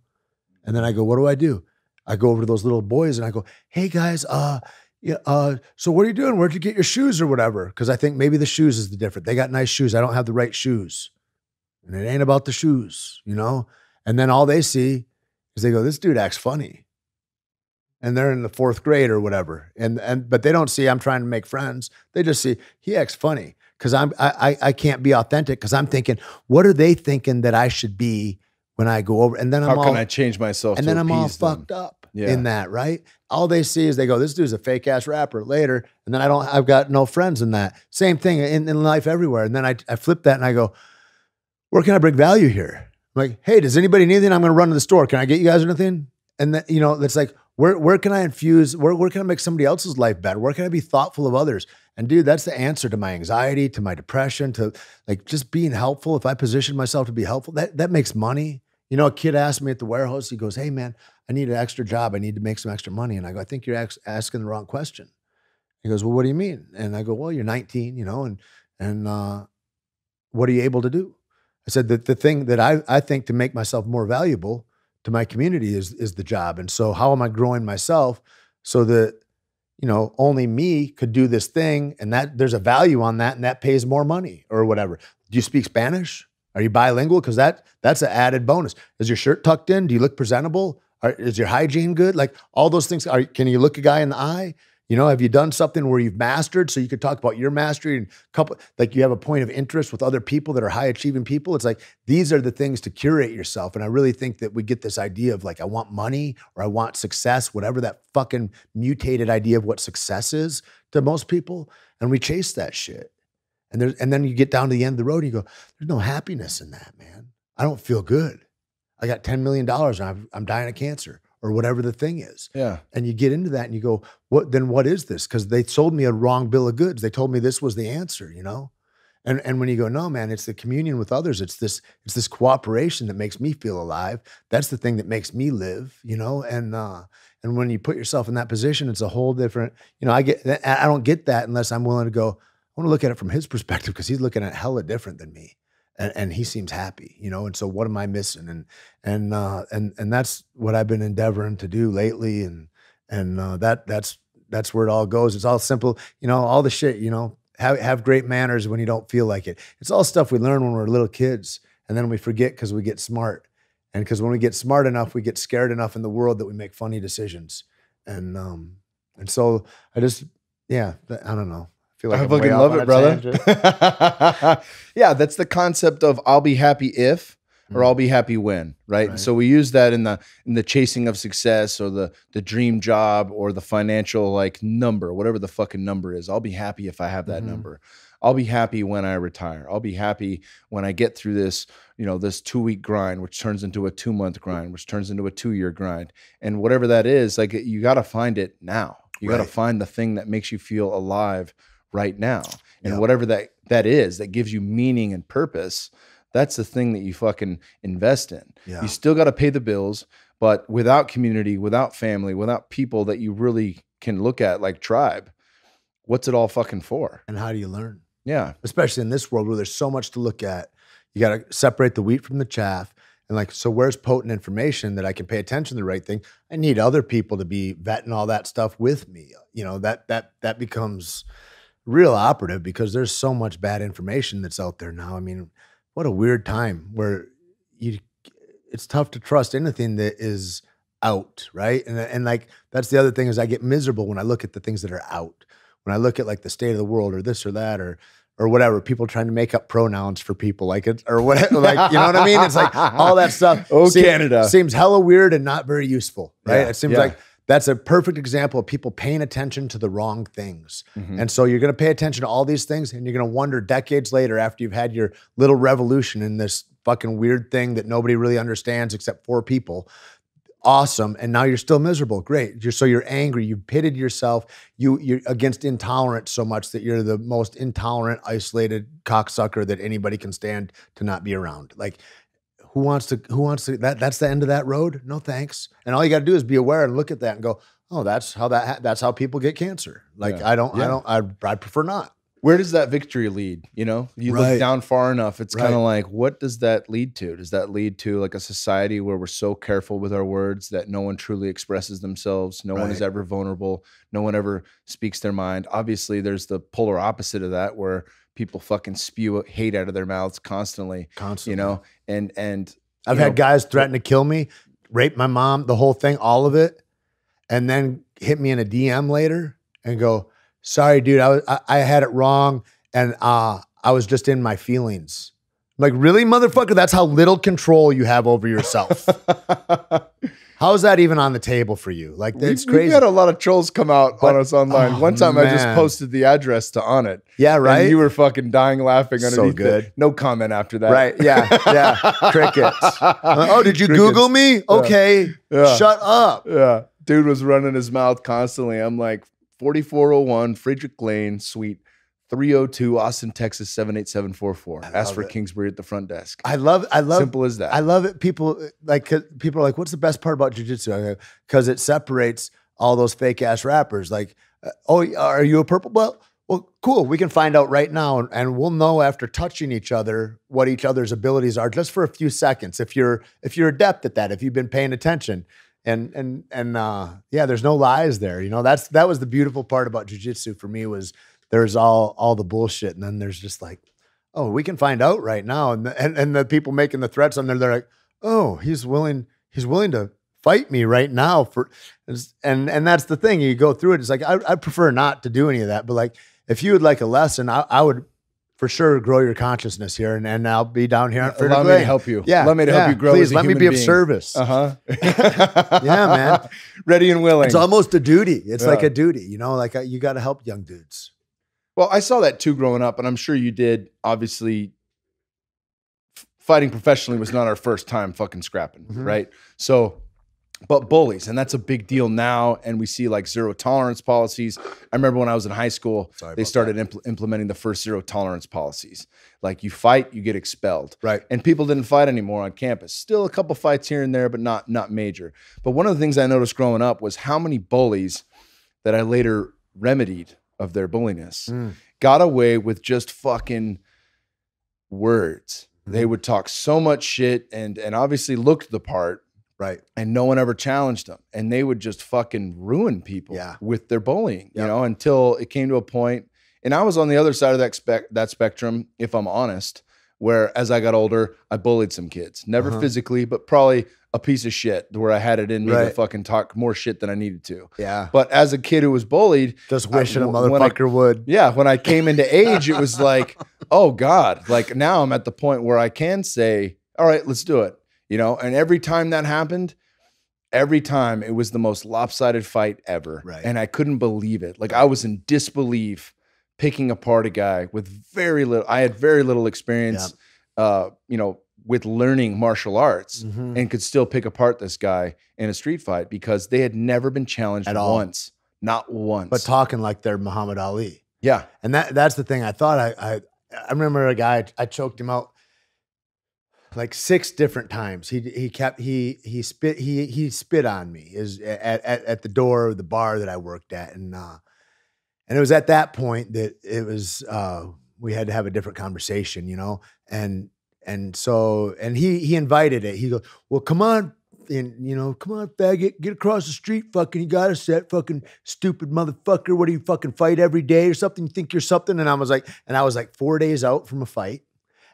then I go, what do? I go over to those little boys and I go, hey guys, so what are you doing? Where'd you get your shoes or whatever? Because I think maybe the shoes is the different. They got nice shoes. I don't have the right shoes. And it ain't about the shoes, And then all they see is they go, this dude acts funny. And they're in the 4th grade or whatever. But they don't see I'm trying to make friends. They just see he acts funny. Because I can't be authentic because I'm thinking, what are they thinking that I should be when I go over? And then how can I change myself? And then I'm all fucked up in that, right? All they see is they go, this dude's a fake ass rapper later. And then I've got no friends in that. Same thing in life everywhere. And then I flip that and I go, where can I bring value here? I'm like, hey, does anybody need anything? I'm going to run to the store. Can I get you guys anything? And then, it's like, where can I infuse, where can I make somebody else's life better? Where can I be thoughtful of others? And dude, that's the answer to my anxiety, to my depression, to like just being helpful. If I position myself to be helpful, that makes money. A kid asked me at the warehouse, he goes, hey man, I need an extra job. I need to make some extra money. And I go, I think you're asking the wrong question. He goes, well, what do you mean? And I go, well, you're 19, and what are you able to do? I said that the thing that I think to make myself more valuable to my community is the job. And so how am I growing myself so that, only me could do this thing and that there's a value on that and that pays more money or whatever. Do you speak Spanish? Are you bilingual? Because that's an added bonus. Is your shirt tucked in? Do you look presentable? Is your hygiene good? Like all those things. Can you look a guy in the eye? Have you done something where you've mastered so you could talk about your mastery and like you have a point of interest with other people that are high achieving people? It's like, these are the things to curate yourself. And I really think that we get this idea of like, I want money or I want success, whatever that fucking mutated idea of what success is to most people. And we chase that shit. And then you get down to the end of the road and you go, there's no happiness in that, man. I don't feel good. I got $10 million and I'm dying of cancer or whatever the thing is. Yeah. And you get into that and you go, what is this? Because they sold me a wrong bill of goods. They told me this was the answer, And when you go, no, man, it's the communion with others. It's this cooperation that makes me feel alive. That's the thing that makes me live, And when you put yourself in that position, it's a whole different, I don't get that unless I'm willing to go, I want to look at it from his perspective because he's looking at it hella different than me, and he seems happy, And so, what am I missing? And that's what I've been endeavoring to do lately, and that's where it all goes. It's all simple, all the shit, have great manners when you don't feel like it. It's all stuff we learn when we're little kids, and then we forget because we get smart, and because when we get smart enough, we get scared enough in the world that we make funny decisions, and so I don't know. I fucking love it, brother. Yeah, that's the concept of I'll be happy if or I'll be happy when, right? And so we use that in the chasing of success or the dream job or the financial like number, whatever the fucking number is. I'll be happy if I have that number. I'll be happy when I retire. I'll be happy when I get through this, this 2-week grind, which turns into a 2-month grind, which turns into a 2-year grind. And whatever that is, like you got to find it now. You got to find the thing that makes you feel alive right now. And whatever that is, that gives you meaning and purpose, That's the thing that you fucking invest in. Yeah. You still got to pay the bills, but without community, without family, without people that you really can look at like tribe, what's it all fucking for? And how do you learn? Yeah. Especially in this world where there's so much to look at. You got to separate the wheat from the chaff. And like, so where's potent information that I can pay attention to the right thing? I need other people to be vetting all that stuff with me. You know, that becomes real operative because there's so much bad information that's out there now. I mean, what a weird time where it's tough to trust anything that is out, right? And like, that's the other thing is I get miserable when I look at the things that are out. When I look at like the state of the world or this or that or whatever, people trying to make up pronouns for people like it or whatever, like, you know what I mean? It's like all that stuff. Canada seems hella weird and not very useful, right? Yeah, it seems like that's a perfect example of people paying attention to the wrong things. And so you're going to pay attention to all these things and you're going to wonder decades later after you've had your little revolution in this fucking weird thing that nobody really understands except 4 people. Awesome. And now you're still miserable. Great. So you're angry. You pitted yourself. You're against intolerance so much that you're the most intolerant, isolated cocksucker that anybody can stand to not be around. Like, who wants to, that's the end of that road? No, thanks. And all you got to do is be aware and look at that and go, oh, that's how people get cancer. Like, I'd prefer not. Where does that victory lead? You know, you look down far enough, it's kind of like, what does that lead to? Does that lead to like a society where we're so careful with our words that no one truly expresses themselves? No one is ever vulnerable. No one ever speaks their mind. Obviously, there's the polar opposite of that where people fucking spew hate out of their mouths constantly. You know, and I've had guys threaten to kill me, rape my mom, the whole thing, all of it, and then hit me in a DM later and go, sorry, dude, I had it wrong, and I was just in my feelings. I'm like, really, motherfucker? That's how little control you have over yourself. How is that even on the table for you? Like, it's crazy. We've had a lot of trolls come out on us online. One time I just posted the address to Onnit. Yeah, right? And you were fucking dying laughing underneath so good. No comment after that. Right, yeah. Crickets. Oh, did you Google me? Okay, shut up. Yeah, dude was running his mouth constantly. I'm like, 4401 Friedrich Lane, Suite 302, Austin, Texas 78744. Ask for Kingsbury at the front desk. I love simple as that. I love it. People are like, what's the best part about jiu-jitsu? Because it separates all those fake ass rappers. Like, oh, are you a purple belt? Well, cool. We can find out right now, and we'll know after touching each other what each other's abilities are just for a few seconds. If you're adept at that, if you've been paying attention. And yeah, there's no lies there. You know, that was the beautiful part about jiu-jitsu for me was there's all the bullshit. And then there's just like, oh, we can find out right now. And the people making the threats on there, they're like, oh, he's willing to fight me right now and that's the thing. You go through it. It's like, I prefer not to do any of that. But like, if you would like a lesson, I would for sure grow your consciousness here, and I'll be down here. Allow me to help you. Yeah, allow me to help you grow. Please, let me be of service. Yeah, man. Ready and willing. It's almost a duty. It's like a duty, you know. Like you got to help young dudes. Well, I saw that too growing up, and I'm sure you did. Obviously, fighting professionally was not our first time fucking scrapping, right? So. But bullies, and that's a big deal now. And we see like zero tolerance policies. I remember when I was in high school, they started implementing the first zero tolerance policies. Like you fight, you get expelled. Right. And people didn't fight anymore on campus. Still a couple fights here and there, but not major. But one of the things I noticed growing up was how many bullies that I later remedied of their bulliness got away with just fucking words. They would talk so much shit and obviously looked the part. Right. And no one ever challenged them. And they would just fucking ruin people with their bullying, you know, until it came to a point. And I was on the other side of that spectrum, if I'm honest, where as I got older, I bullied some kids. Never physically, but probably a piece of shit where I had it in me to fucking talk more shit than I needed to. Yeah. But as a kid who was bullied. Just wishing a motherfucker would. Yeah. When I came into age, it was like, oh God. Like now I'm at the point where I can say, all right, let's do it. You know, and every time that happened, every time it was the most lopsided fight ever. Right. And I couldn't believe it. Like I was in disbelief picking apart a guy with I had very little experience, you know, with learning martial arts and could still pick apart this guy in a street fight because they had never been challenged once, not once. But talking like they're Muhammad Ali. Yeah. And that's the thing. I thought I remember a guy, I choked him out. like 6 different times. He spit on me at the door of the bar that I worked at, and it was at that point that it was we had to have a different conversation, you know, and he invited it. He goes, well, come on. And, you know, come on, faggot, get across the street, fucking, you got us that fucking stupid motherfucker. What do you fucking fight every day or something? You think you're something? And I was like 4 days out from a fight.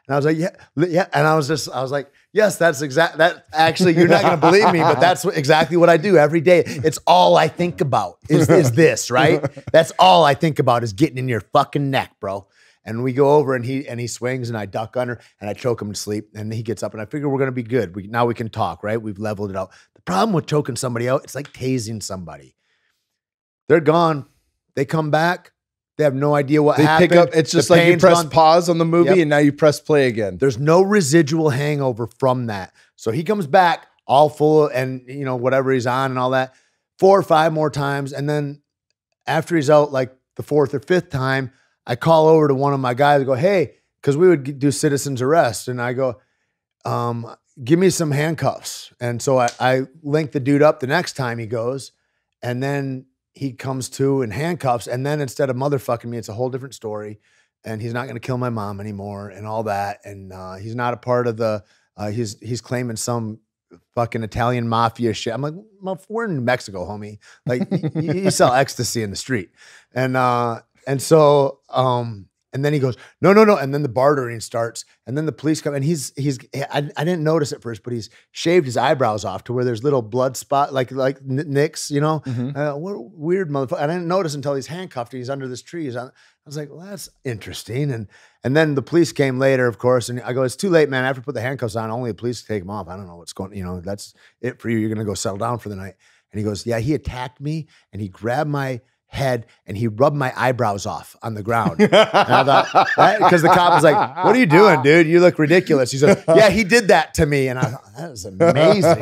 And I was like, yeah. And I was like, yes, that actually, you're not going to believe me, but that's exactly what I do every day. It's all I think about is this, right? That's all I think about is getting in your fucking neck, bro. And we go over and he swings and I duck under and I choke him to sleep. And he gets up and I figure we're going to be good. Now we can talk, right? We've leveled it out. The problem with choking somebody out, it's like tasing somebody. They're gone. They come back. They have no idea what happened. Pick up. It's just like you press pause on the movie and now you press play again. There's no residual hangover from that. So he comes back all full and, you know, whatever he's on and all that 4 or 5 more times. And then after he's out, like the 4th or 5th time, I call over to one of my guys and go, hey, because we would do citizen's arrest. And I go, give me some handcuffs. And so I link the dude up the next time he goes. And then he comes to in handcuffs. And then instead of motherfucking me, it's a whole different story. And he's not going to kill my mom anymore and all that. And he's not a part of the, he's claiming some fucking Italian mafia shit. I'm like, we're in Mexico, homie. Like you sell ecstasy in the street. And so, and then he goes, no. And then the bartering starts and then the police come and I didn't notice at first, but he's shaved his eyebrows off to where there's little blood spot, like nicks, you know, what weird motherfucker. I didn't notice until he's handcuffed and he's under this tree. I was like, well, that's interesting. And then the police came later, of course. And I go, it's too late, man. I have to put the handcuffs on. Only the police take them off. I don't know what's going, you know, that's it for you. You're going to go settle down for the night. And he goes, yeah, he attacked me and he grabbed my head and he rubbed my eyebrows off on the ground. And I thought, because the cop was like, what are you doing, dude? You look ridiculous. He said, yeah, he did that to me. And I thought, that was amazing.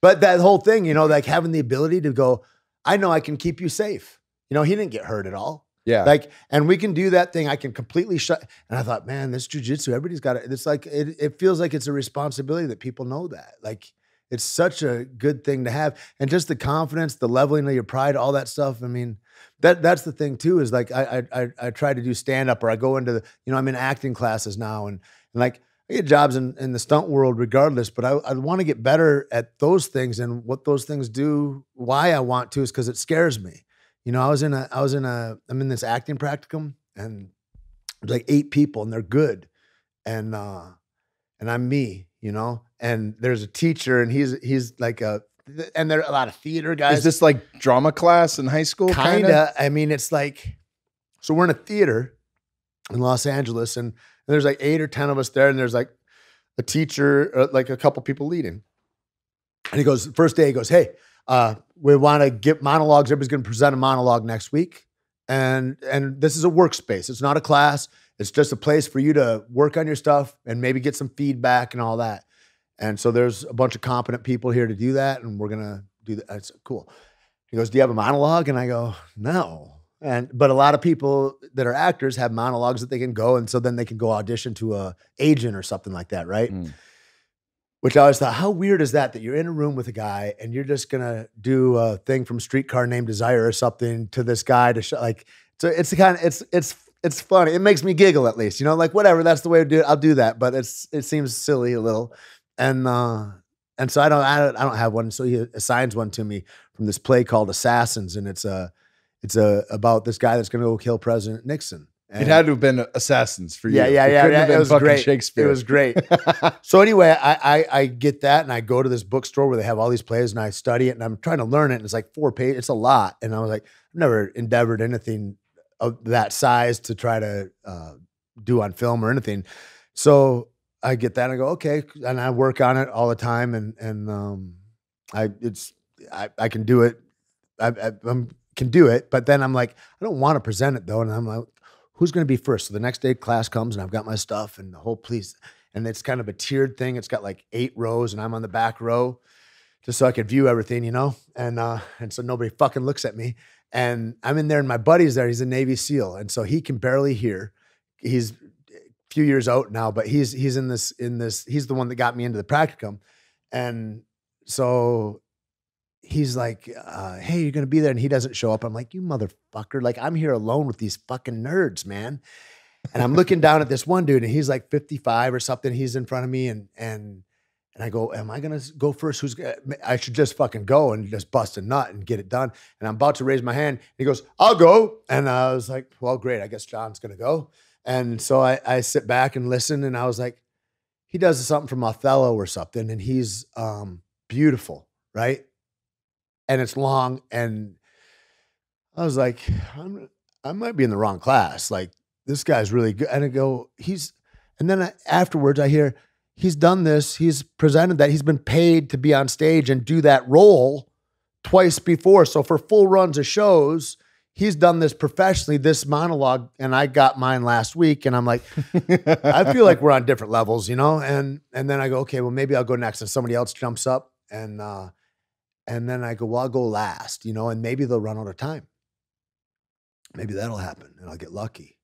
But that whole thing, you know, like having the ability to go, I know I can keep you safe. You know, he didn't get hurt at all. Yeah. Like, and we can do that thing. I can completely shut. And I thought, man, this jujitsu, everybody's got it. It's like, it feels like it's a responsibility that people know that. Like, it's such a good thing to have. And just the confidence, the leveling of your pride, all that stuff. I mean, that's the thing too, is like, I try to do stand-up or I go into the, you know, I'm in acting classes now and like I get jobs in the stunt world regardless, but I want to get better at those things and what those things do. Why I want to is because it scares me. You know, I'm in this acting practicum and there's like 8 people and they're good. And I'm me, you know, and there's a teacher and he's like and there are a lot of theater guys. Is this like drama class in high school? Kinda. I mean, it's like, so we're in a theater in Los Angeles and there's like 8 or 10 of us there. And there's like a teacher, like a couple people leading. And he goes, the first day he goes, hey, we want to get monologues. Everybody's going to present a monologue next week. And this is a workspace. It's not a class. It's just a place for you to work on your stuff and maybe get some feedback and all that. And so there's a bunch of competent people here to do that. And we're going to do that. That's cool. He goes, do you have a monologue? And I go, no. But a lot of people that are actors have monologues that they can go. And so then they can go audition to a agent or something like that. Right. Mm. Which I always thought, how weird is that you're in a room with a guy and you're just going to do a thing from Streetcar Named Desire or something to this guy to show, like, so it's the kind of, it's funny. It makes me giggle at least, you know, like whatever, that's the way to do it. I'll do that. But it seems silly a little. And so I don't have one. So he assigns one to me from this play called Assassins. And it's about this guy that's going to go kill President Nixon. And it had to have been Assassins for you. Yeah. It was great. Shakespeare. It was great. So anyway, I get that and I go to this bookstore where they have all these plays and I study it and I'm trying to learn it. And it's like 4 pages. It's a lot. And I was like, I've never endeavored anything of that size to try to do on film or anything. So I get that and I go, okay. And I work on it all the time. And I can do it. I can do it. But then I'm like, I don't want to present it though. And I'm like, who's going to be first? So the next day class comes and I've got my stuff and the whole police, and it's kind of a tiered thing. It's got like 8 rows and I'm on the back row just so I can view everything, you know? And so nobody fucking looks at me. And I'm in there and my buddy's there. He's a Navy SEAL. And so he can barely hear. He's few years out now, but he's in this, he's the one that got me into the practicum. And so he's like, hey, you're going to be there. And he doesn't show up. I'm like, you motherfucker. Like, I'm here alone with these fucking nerds, man. And I'm looking down at this one dude, and he's like 55 or something. He's in front of me, and I go, am I going to go first? I should just fucking go and just bust a nut and get it done. And I'm about to raise my hand. He goes, I'll go. And I was like, well, great. I guess John's going to go. And so I sit back and listen, and I was like, he does something from Othello or something, and he's beautiful, right? And it's long, and I was like, I might be in the wrong class. Like, this guy's really good. And I go, and then afterwards I hear, he's done this. He's presented that. He's been paid to be on stage and do that role twice before. So for full runs of shows, he's done this professionally, this monologue, and I got mine last week. And I'm like, I feel like we're on different levels, you know? And then I go, okay, well, maybe I'll go next. And somebody else jumps up, and then I go, well, I'll go last, you know, and maybe they'll run out of time. Maybe that'll happen, and I'll get lucky.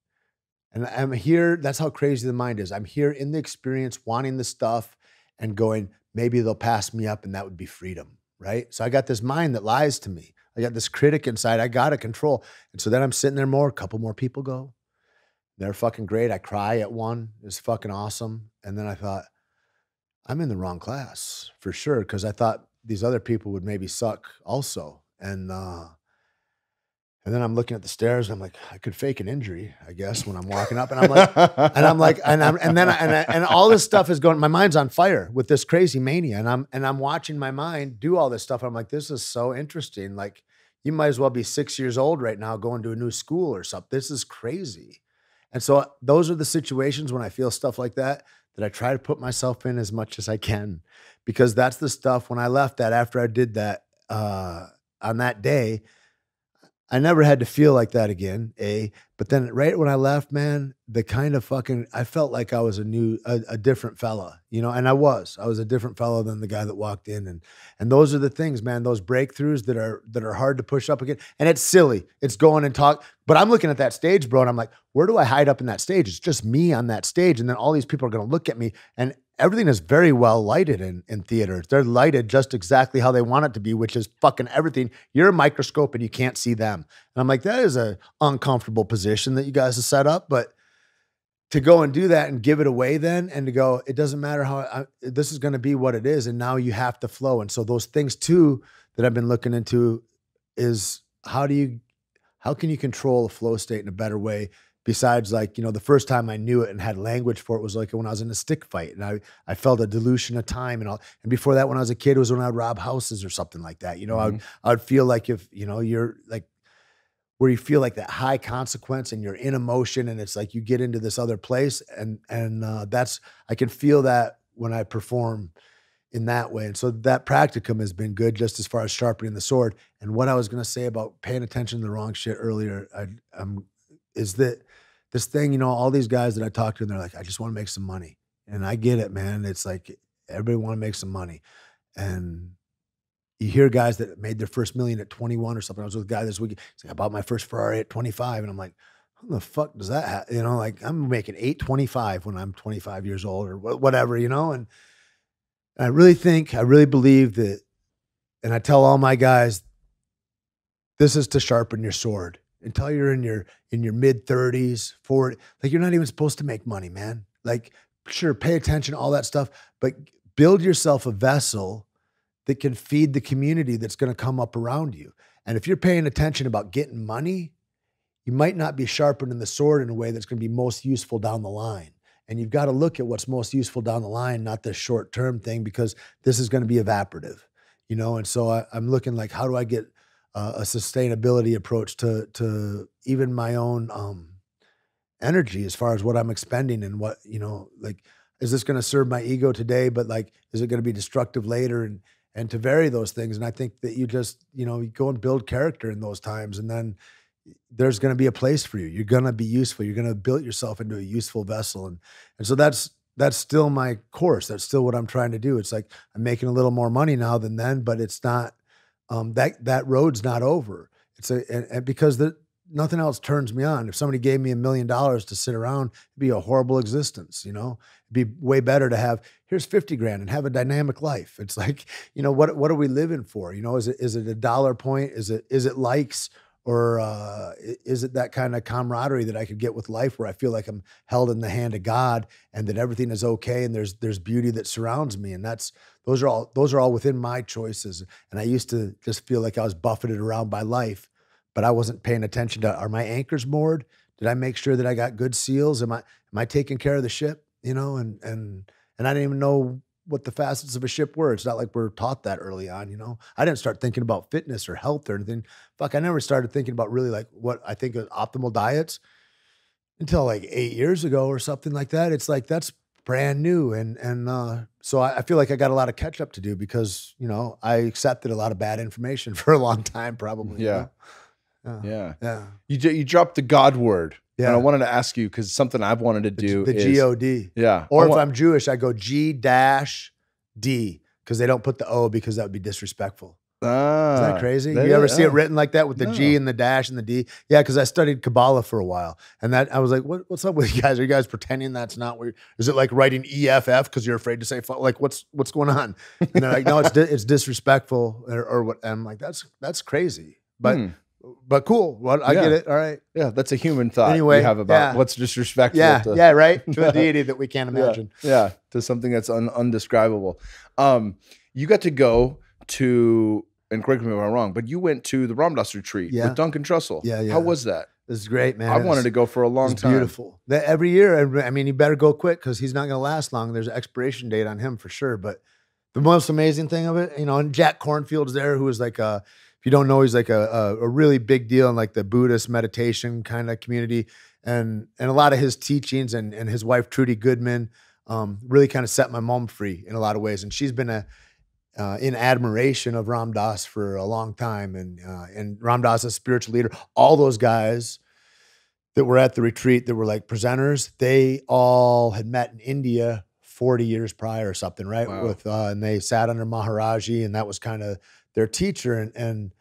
And I'm here, that's how crazy the mind is. I'm here in the experience, wanting the stuff and going, maybe they'll pass me up, and that would be freedom, right? So I got this mind that lies to me. I got this critic inside I got to control. And so then I'm sitting there more, a couple more people go. They're fucking great. I cry at one. It's fucking awesome. And then I thought, I'm in the wrong class for sure, because I thought these other people would maybe suck also. And then I'm looking at the stairs, and I'm like, I could fake an injury, I guess, when I'm walking up. And I'm like, and all this stuff is going, my mind's on fire with this crazy mania. And I'm watching my mind do all this stuff. I'm like, this is so interesting. Like, you might as well be 6 years old right now going to a new school or something. This is crazy. And so those are the situations when I feel stuff like that I try to put myself in as much as I can, because that's the stuff when I left that, after I did that on that day, I never had to feel like that again, but then right when I left, man, the kind of I felt like I was a different fella, you know, and I was a different fella than the guy that walked in. And those are the things, man, those breakthroughs that are hard to push up again. And it's silly. It's going and talk, but I'm looking at that stage, bro. And I'm like, where do I hide up in that stage? It's just me on that stage. And then all these people are going to look at me, and everything is very well lighted in theaters. They're lighted just exactly how they want it to be, which is fucking everything. You're a microscope and you can't see them. And I'm like, that is an uncomfortable position that you guys have set up. But to go and do that and give it away then, and to go, it doesn't matter how, this is going to be what it is. And now you have to flow. And so those things too that I've been looking into is how can you control a flow state in a better way? Besides, like, you know, the first time I knew it and had language for it was like when I was in a stick fight, and I felt a dilution of time and all. And before that, when I was a kid, it was when I'd rob houses or something like that. You know, I'd feel like, if, you know, you're like, where you feel like that high consequence and you're in emotion, and it's like you get into this other place, and that's, I can feel that when I perform in that way. And so that practicum has been good, just as far as sharpening the sword. And what I was going to say about paying attention to the wrong shit earlier, is that this thing, you know, all these guys that I talk to, and they're like, I just want to make some money. And I get it, man. It's like, everybody want to make some money. And you hear guys that made their first million at 21 or something. I was with a guy this week. He's like, I bought my first Ferrari at 25. And I'm like, how the fuck does that happen? You know, like, I'm making $825 when I'm 25 years old or whatever, you know? And I really believe that, and I tell all my guys, this is to sharpen your sword. Until you're in your mid 30s, 40, like, you're not even supposed to make money, man. Like, sure, pay attention, all that stuff, but build yourself a vessel that can feed the community that's going to come up around you. And if you're paying attention about getting money, you might not be sharpening the sword in a way that's going to be most useful down the line. And you've got to look at what's most useful down the line, not this short-term thing, because this is going to be evaporative, you know? And so I'm looking like, how do I get a sustainability approach to even my own energy, as far as what I'm expending, and what, you know, like, is this going to serve my ego today, but like, is it going to be destructive later? And to vary those things. And I think that you just, you know, you go and build character in those times, and then there's going to be a place for you. You're going to be useful. You're going to build yourself into a useful vessel. And so that's still my course. That's still what I'm trying to do. It's like, I'm making a little more money now than then, but it's not, that road's not over. It's and because nothing else turns me on. If somebody gave me $1 million to sit around, it'd be a horrible existence, you know? It'd be way better to have, here's 50 grand and have a dynamic life. It's like, you know, what are we living for? You know, is it a dollar point? Is it likes? Or is it that kind of camaraderie that I could get with life where I feel like I'm held in the hand of God and that everything is okay and there's beauty that surrounds me? And those are all within my choices. And I used to just feel like I was buffeted around by life, but I wasn't paying attention to, are my anchors moored? Did I make sure that I got good seals? Am I taking care of the ship? You know, and I didn't even know what the facets of a ship were. It's not like we're taught that early on, you know? I didn't start thinking about fitness or health or anything. Fuck, I never started thinking about really like what I think of optimal diets until like 8 years ago or something like that. It's like, that's brand new. And so I feel like I got a lot of catch up to do because, you know, I accepted a lot of bad information for a long time, probably. Yeah. You know? Yeah. You dropped the God word. Yeah. And I wanted to ask you, because something I've wanted to do the G-O-D. Yeah. Or if I'm Jewish, I go G-D, because they don't put the O because that would be disrespectful. Is that crazy? You ever see it written like that with the G and the dash and the D? Yeah, because I studied Kabbalah for a while. And that I was like, what's up with you guys? Are you guys pretending that's not weird? Is it like writing EFF because you're afraid to say, like, what's going on? And they're like, no, it's disrespectful or what? And I'm like, that's crazy. But cool. Well, I get it. All right. Yeah, that's a human thought anyway, you have about what's disrespectful. Yeah, right. To a deity that we can't imagine. Yeah, to something that's undescribable. You got to go to, and correct me if I'm wrong, but you went to the Ram Dass retreat with Duncan Trussell. Yeah. How was that? This is great, man. I wanted to go for a long time. Beautiful. Every year, I mean, you better go quick because he's not going to last long. There's an expiration date on him for sure. But the most amazing thing of it, you know, and Jack Kornfield's there, who was like if you don't know, he's like a really big deal in like the Buddhist meditation kind of community. And a lot of his teachings and his wife, Trudy Goodman, really kind of set my mom free in a lot of ways. And she's been in admiration of Ram Dass for a long time. And Ram Dass is a spiritual leader. All those guys that were at the retreat that were like presenters, they all had met in India 40 years prior or something, right? Wow. And they sat under Maharaji, and that was kind of their teacher. And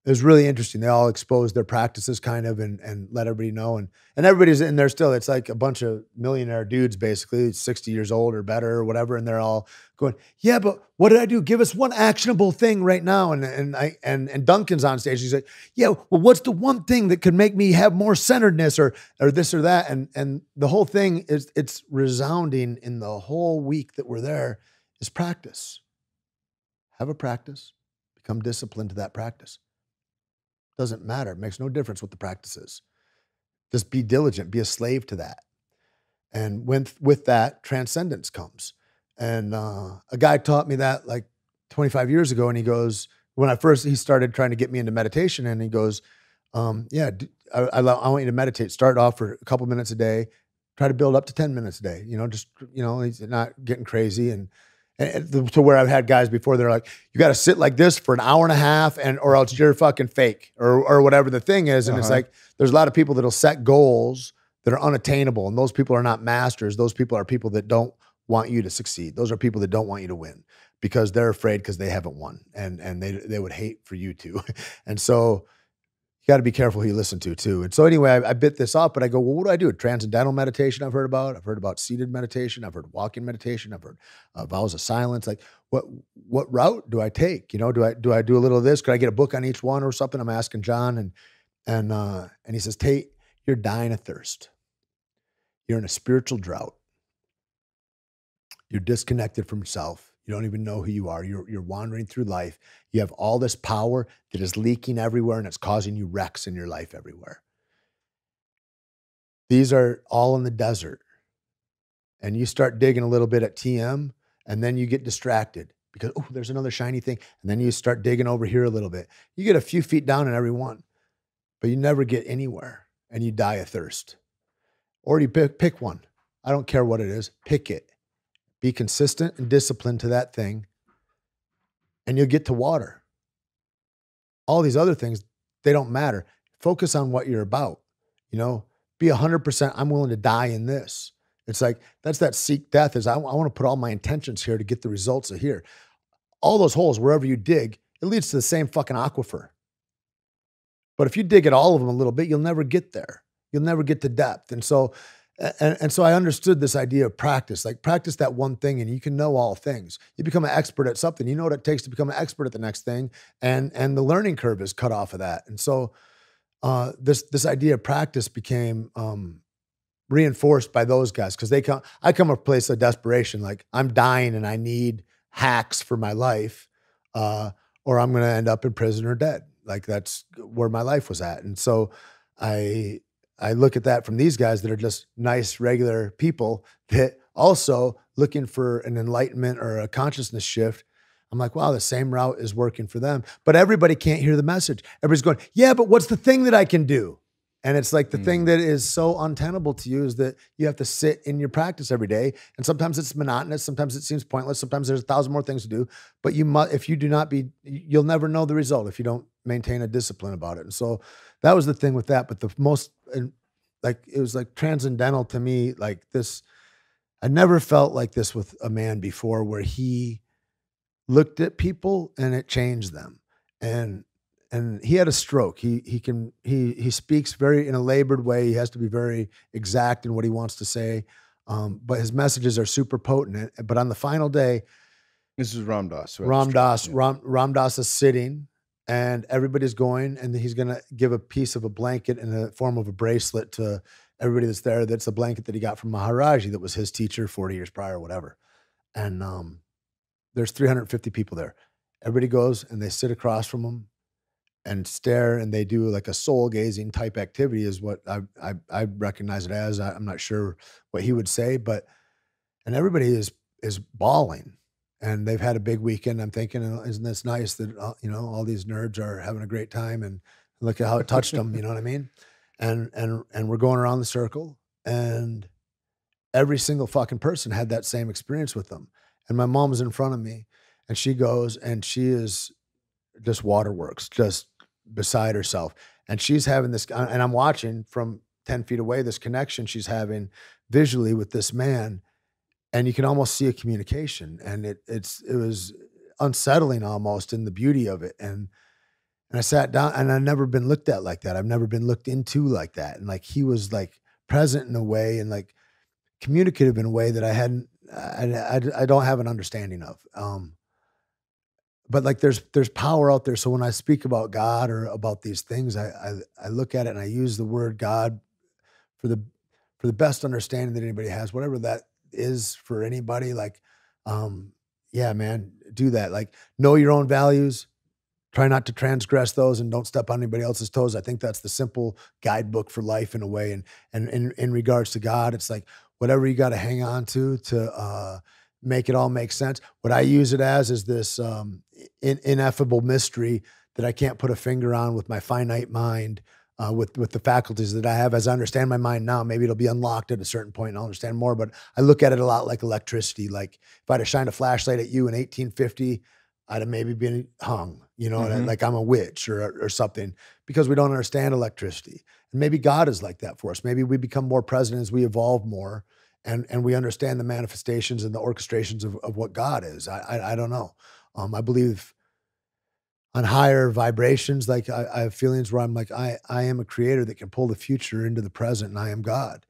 it was really interesting. They all exposed their practices kind of and let everybody know. And everybody's in there still. It's like a bunch of millionaire dudes, basically 60 years old or better or whatever. And they're all going, yeah, but what did I do? Give us one actionable thing right now. And Duncan's on stage. He's like, yeah, well, what's the one thing that could make me have more centeredness or this or that? And the whole thing is, it's resounding in the whole week that we're there is practice. Have a practice, become disciplined to that practice. Doesn't matter. It makes no difference what the practice is. Just be diligent, be a slave to that. And with that, transcendence comes. And a guy taught me that like 25 years ago. And he goes, he started trying to get me into meditation, and he goes, I want you to meditate. Start off for a couple minutes a day. Try to build up to 10 minutes a day. You know, just, you know, he's not getting crazy. And to where I've had guys before, they're like, you got to sit like this for an hour and a half or else you're fucking fake or whatever the thing is. And it's like, there's a lot of people that'll set goals that are unattainable. And those people are not masters. Those people are people that don't want you to succeed. Those are people that don't want you to win because they're afraid because they haven't won and they would hate for you to. And so you got to be careful who you listen to too. And so anyway, I bit this off, but I go, well, what do I do? Transcendental meditation I've heard about. I've heard about seated meditation. I've heard walking meditation. I've heard vows of silence. Like what route do I take? You know, do I do a little of this? Could I get a book on each one or something? I'm asking John and he says, Tait, you're dying of thirst. You're in a spiritual drought. You're disconnected from yourself. You don't even know who you are. You're wandering through life. You have all this power that is leaking everywhere, and it's causing you wrecks in your life everywhere. These are all in the desert. And you start digging a little bit at TM, and then you get distracted because, oh, there's another shiny thing. And then you start digging over here a little bit. You get a few feet down in every one, but you never get anywhere, and you die of thirst. Or you pick one. I don't care what it is. Pick it. Be consistent and disciplined to that thing, and you'll get to water. All these other things, they don't matter. Focus on what you're about. You know, be 100%, I'm willing to die in this. It's like, that's that seek death is I want to put all my intentions here to get the results of here. All those holes, wherever you dig, it leads to the same fucking aquifer. But if you dig at all of them a little bit, you'll never get there. You'll never get to depth. And so I understood this idea of practice, like practice that one thing and you can know all things. You become an expert at something. You know what it takes to become an expert at the next thing. And the learning curve is cut off of that. And so this idea of practice became reinforced by those guys because I come from a place of desperation. Like I'm dying and I need hacks for my life, or I'm going to end up in prison or dead. Like that's where my life was at. And so I look at that from these guys that are just nice, regular people that also looking for an enlightenment or a consciousness shift. I'm like, wow, the same route is working for them. But everybody can't hear the message. Everybody's going, yeah, but what's the thing that I can do? And it's like the thing that is so untenable to you is that you have to sit in your practice every day. And sometimes it's monotonous. Sometimes it seems pointless. Sometimes there's 1,000 more things to do. But if you do not you'll never know the result if you don't maintain a discipline about it. And so that was the thing with that. But the most, it was like transcendental to me, like this, I never felt like this with a man before where he looked at people and it changed them. And he had a stroke. He speaks very in a labored way. He has to be very exact in what he wants to say. But his messages are super potent. But on the final day, this is Ram Dass. Right? Ram Dass is sitting and everybody's going and he's going to give a piece of a blanket in the form of a bracelet to everybody that's there. That's a blanket that he got from Maharaji that was his teacher 40 years prior or whatever. And there's 350 people there. Everybody goes and they sit across from him and stare, and they do like a soul gazing type activity is what I recognize it as. I'm not sure what he would say, and everybody is bawling, and they've had a big weekend. I'm thinking, isn't this nice that all these nerds are having a great time, and look at how it touched them. You know what I mean? And we're going around the circle, and every single fucking person had that same experience with them. And my mom was in front of me, and she goes, and she is just waterworks, just beside herself. And she's having this, and I'm watching from 10 feet away, this connection she's having visually with this man. And you can almost see a communication. And it was unsettling almost in the beauty of it. And I sat down, and I've never been looked at like that. I've never been looked into like that. And like, he was like present in a way and like communicative in a way that I don't have an understanding of. But like there's power out there. So when I speak about God or about these things, I look at it and I use the word God for the best understanding that anybody has, whatever that is for anybody. Like, yeah, man, do that. Like, know your own values, try not to transgress those, and don't step on anybody else's toes. I think that's the simple guidebook for life in a way. And in regards to God, it's like whatever you got to hang on to make it all make sense. What I use it as is this ineffable mystery that I can't put a finger on with my finite mind, with the faculties that I have. As I understand my mind now, maybe it'll be unlocked at a certain point and I'll understand more, but I look at it a lot like electricity. Like if I'd have shined a flashlight at you in 1850, I'd have maybe been hung, like I'm a witch or something, because we don't understand electricity. And maybe God is like that for us. Maybe we become more present as we evolve more. And we understand the manifestations and the orchestrations of what God is. I don't know. I believe on higher vibrations. Like I have feelings where I'm like, I am a creator that can pull the future into the present, and I am God.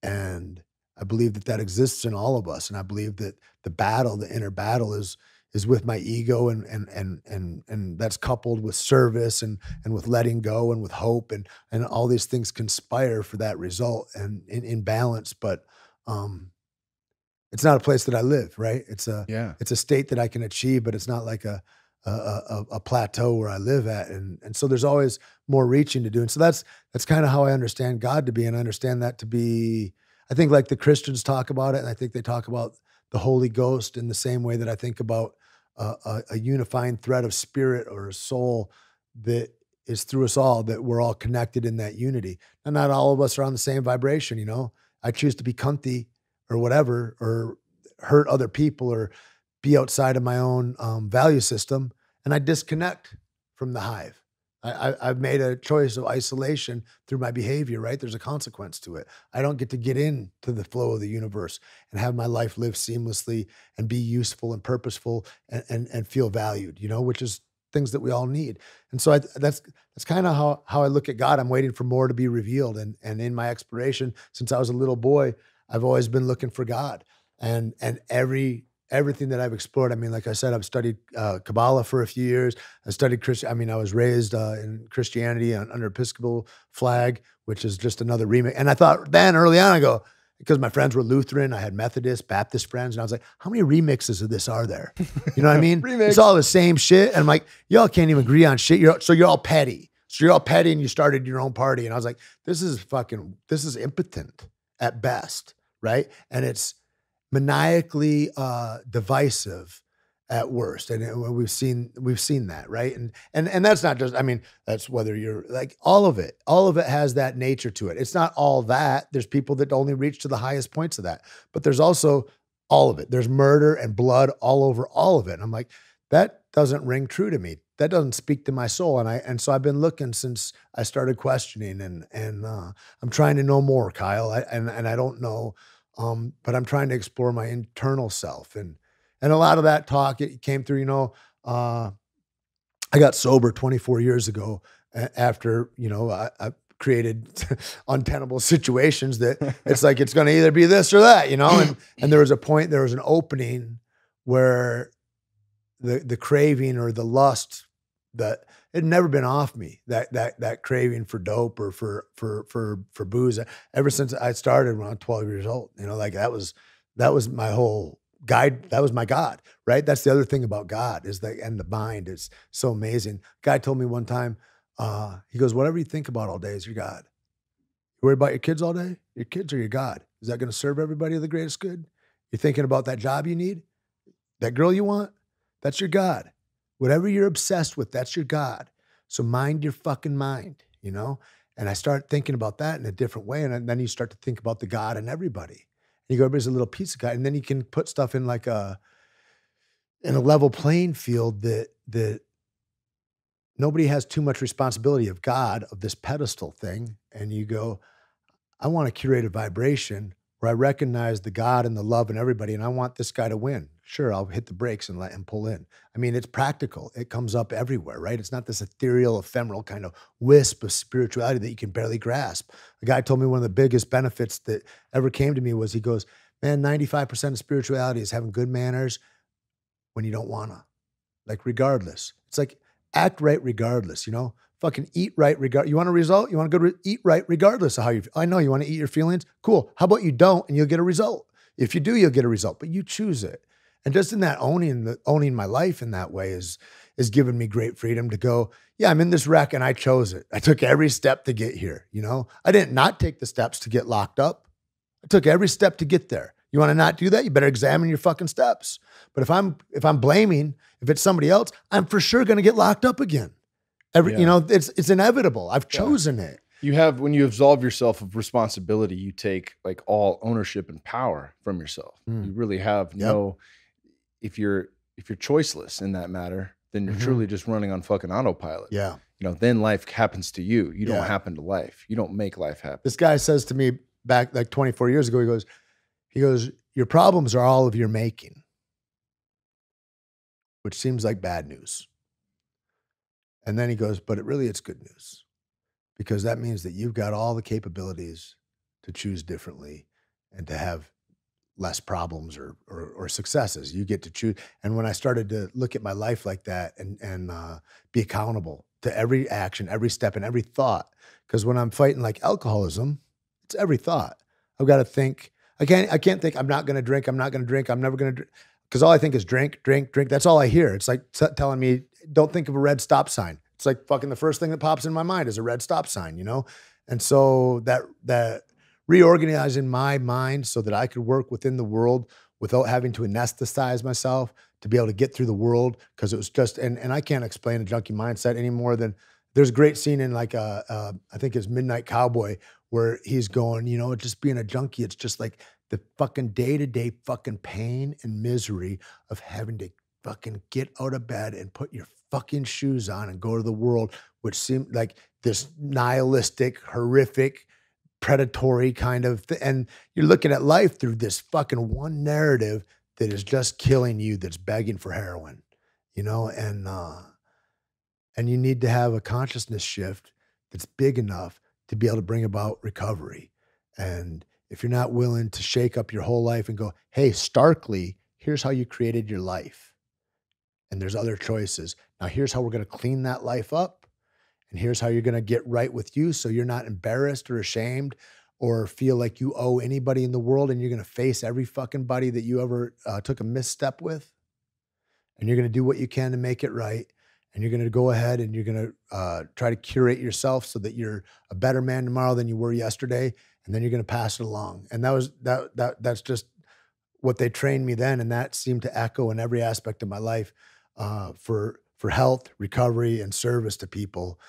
And I believe that exists in all of us. And I believe that the inner battle is with my ego, and that's coupled with service and with letting go and with hope, and all these things conspire for that result and in balance. But it's not a place that I live, right? It's a state that I can achieve, but it's not like a plateau where I live at. And so there's always more reaching to do. And so that's kind of how I understand God to be. And I understand that to be, I think like the Christians talk about it. And I think they talk about the Holy Ghost in the same way that I think about a unifying thread of spirit or a soul that is through us all, that we're all connected in that unity. And not all of us are on the same vibration. I choose to be cunty or whatever, or hurt other people or be outside of my own value system. And I disconnect from the hive. I've made a choice of isolation through my behavior, right? There's a consequence to it. I don't get to get into the flow of the universe and have my life live seamlessly and be useful and purposeful and feel valued, which is things that we all need. And so that's kind of how I look at God. I'm waiting for more to be revealed. And in my exploration, since I was a little boy, I've always been looking for God. And everything that I've explored, I mean, like I said, I've studied Kabbalah for a few years. I studied Christian. I mean, I was raised in Christianity under Episcopal flag, which is just another remix. And I thought then early on, I go, because my friends were Lutheran, I had Methodist, Baptist friends, and I was like, how many remixes of this are there? You know what I mean? It's all the same shit. And I'm like, y'all can't even agree on shit. So you're all petty. So you're all petty and you started your own party. And I was like, this is impotent at best, right? And it's maniacally divisive at worst. And we've seen that, right? And that's not just, I mean, that's whether you're like all of it has that nature to it. It's not all that. There's people that only reach to the highest points of that, but there's also all of it. There's murder and blood all over all of it. And I'm like, that doesn't ring true to me. That doesn't speak to my soul. And so I've been looking since I started questioning and I'm trying to know more, Kyle. And I don't know, but I'm trying to explore my internal self. And a lot of that talk, it came through, I got sober 24 years ago after, I created untenable situations that it's like, it's going to either be this or that, and there was a point, there was an opening where the craving or the lust that it had never been off me, that craving for dope or for booze ever since I started when I was 12 years old, like that was my whole guide. That was my God, right? That's the other thing about God and the mind is so amazing. Guy told me one time, he goes, whatever you think about all day is your God. You worry about your kids all day? Your kids are your God. Is that going to serve everybody the greatest good? You're thinking about that job you need? That girl you want? That's your God. Whatever you're obsessed with, that's your God. So mind your fucking mind, And I start thinking about that in a different way. And then you start to think about the God in everybody. You go, everybody's a little piece of God. And then you can put stuff in like in a level playing field that nobody has too much responsibility of God, of this pedestal thing. And you go, I want to curate a vibration where I recognize the God and the love in everybody. And I want this guy to win. Sure, I'll hit the brakes and let him pull in. I mean, it's practical. It comes up everywhere, right? It's not this ethereal, ephemeral kind of wisp of spirituality that you can barely grasp. A guy told me one of the biggest benefits that ever came to me was he goes, man, 95% of spirituality is having good manners when you don't want to. Like regardless. It's like act right regardless, Fucking eat right regardless. You want a result? You want to go eat right regardless of how you feel. I know you want to eat your feelings. Cool. How about you don't and you'll get a result? If you do, you'll get a result, but you choose it. And just in that owning my life in that way is giving me great freedom to go, yeah, I'm in this wreck and I chose it. I took every step to get here, I didn't not take the steps to get locked up. I took every step to get there. You want to not do that? You better examine your fucking steps. But if I'm blaming, if it's somebody else, I'm for sure going to get locked up again. It's inevitable. I've chosen it. When you absolve yourself of responsibility, you take like all ownership and power from yourself. You really have if you're choiceless in that matter, then you're truly just running on fucking autopilot. Yeah. Then life happens to you. You don't happen to life. You don't make life happen. This guy says to me back like 24 years ago, he goes, your problems are all of your making, which seems like bad news. And then he goes, but it's good news because that means that you've got all the capabilities to choose differently and to have less problems or successes. You get to choose. And when I started to look at my life like that and be accountable to every action, every step, and every thought, because when I'm fighting like alcoholism, it's every thought. I've got to think. I can't think I'm not going to drink. I'm not going to drink. I'm never going to drink. Because all I think is drink, drink, drink. That's all I hear. It's like telling me, don't think of a red stop sign. It's like fucking the first thing that pops in my mind is a red stop sign, And so that reorganizing my mind so that I could work within the world without having to anesthetize myself to be able to get through the world. Because it was just, and I can't explain a junkie mindset any more than there's a great scene in like I think it's Midnight Cowboy where he's going, just being a junkie, it's just like the fucking day-to-day fucking pain and misery of having to fucking get out of bed and put your fucking shoes on and go to the world, which seemed like this nihilistic, horrific, predatory kind of thing. And you're looking at life through this fucking one narrative that is just killing you, that's begging for heroin, and And you need to have a consciousness shift that's big enough to be able to bring about recovery. And if you're not willing to shake up your whole life and go, hey, starkly, here's how you created your life. And there's other choices. Now, here's how we're going to clean that life up. And here's how you're going to get right with you so you're not embarrassed or ashamed or feel like you owe anybody in the world, and you're going to face every fucking buddy that you ever took a misstep with. And you're going to do what you can to make it right. And you're going to go ahead and you're going to try to curate yourself so that you're a better man tomorrow than you were yesterday. And then you're going to pass it along. And that's just what they trained me then. And that seemed to echo in every aspect of my life for health, recovery, and service to people.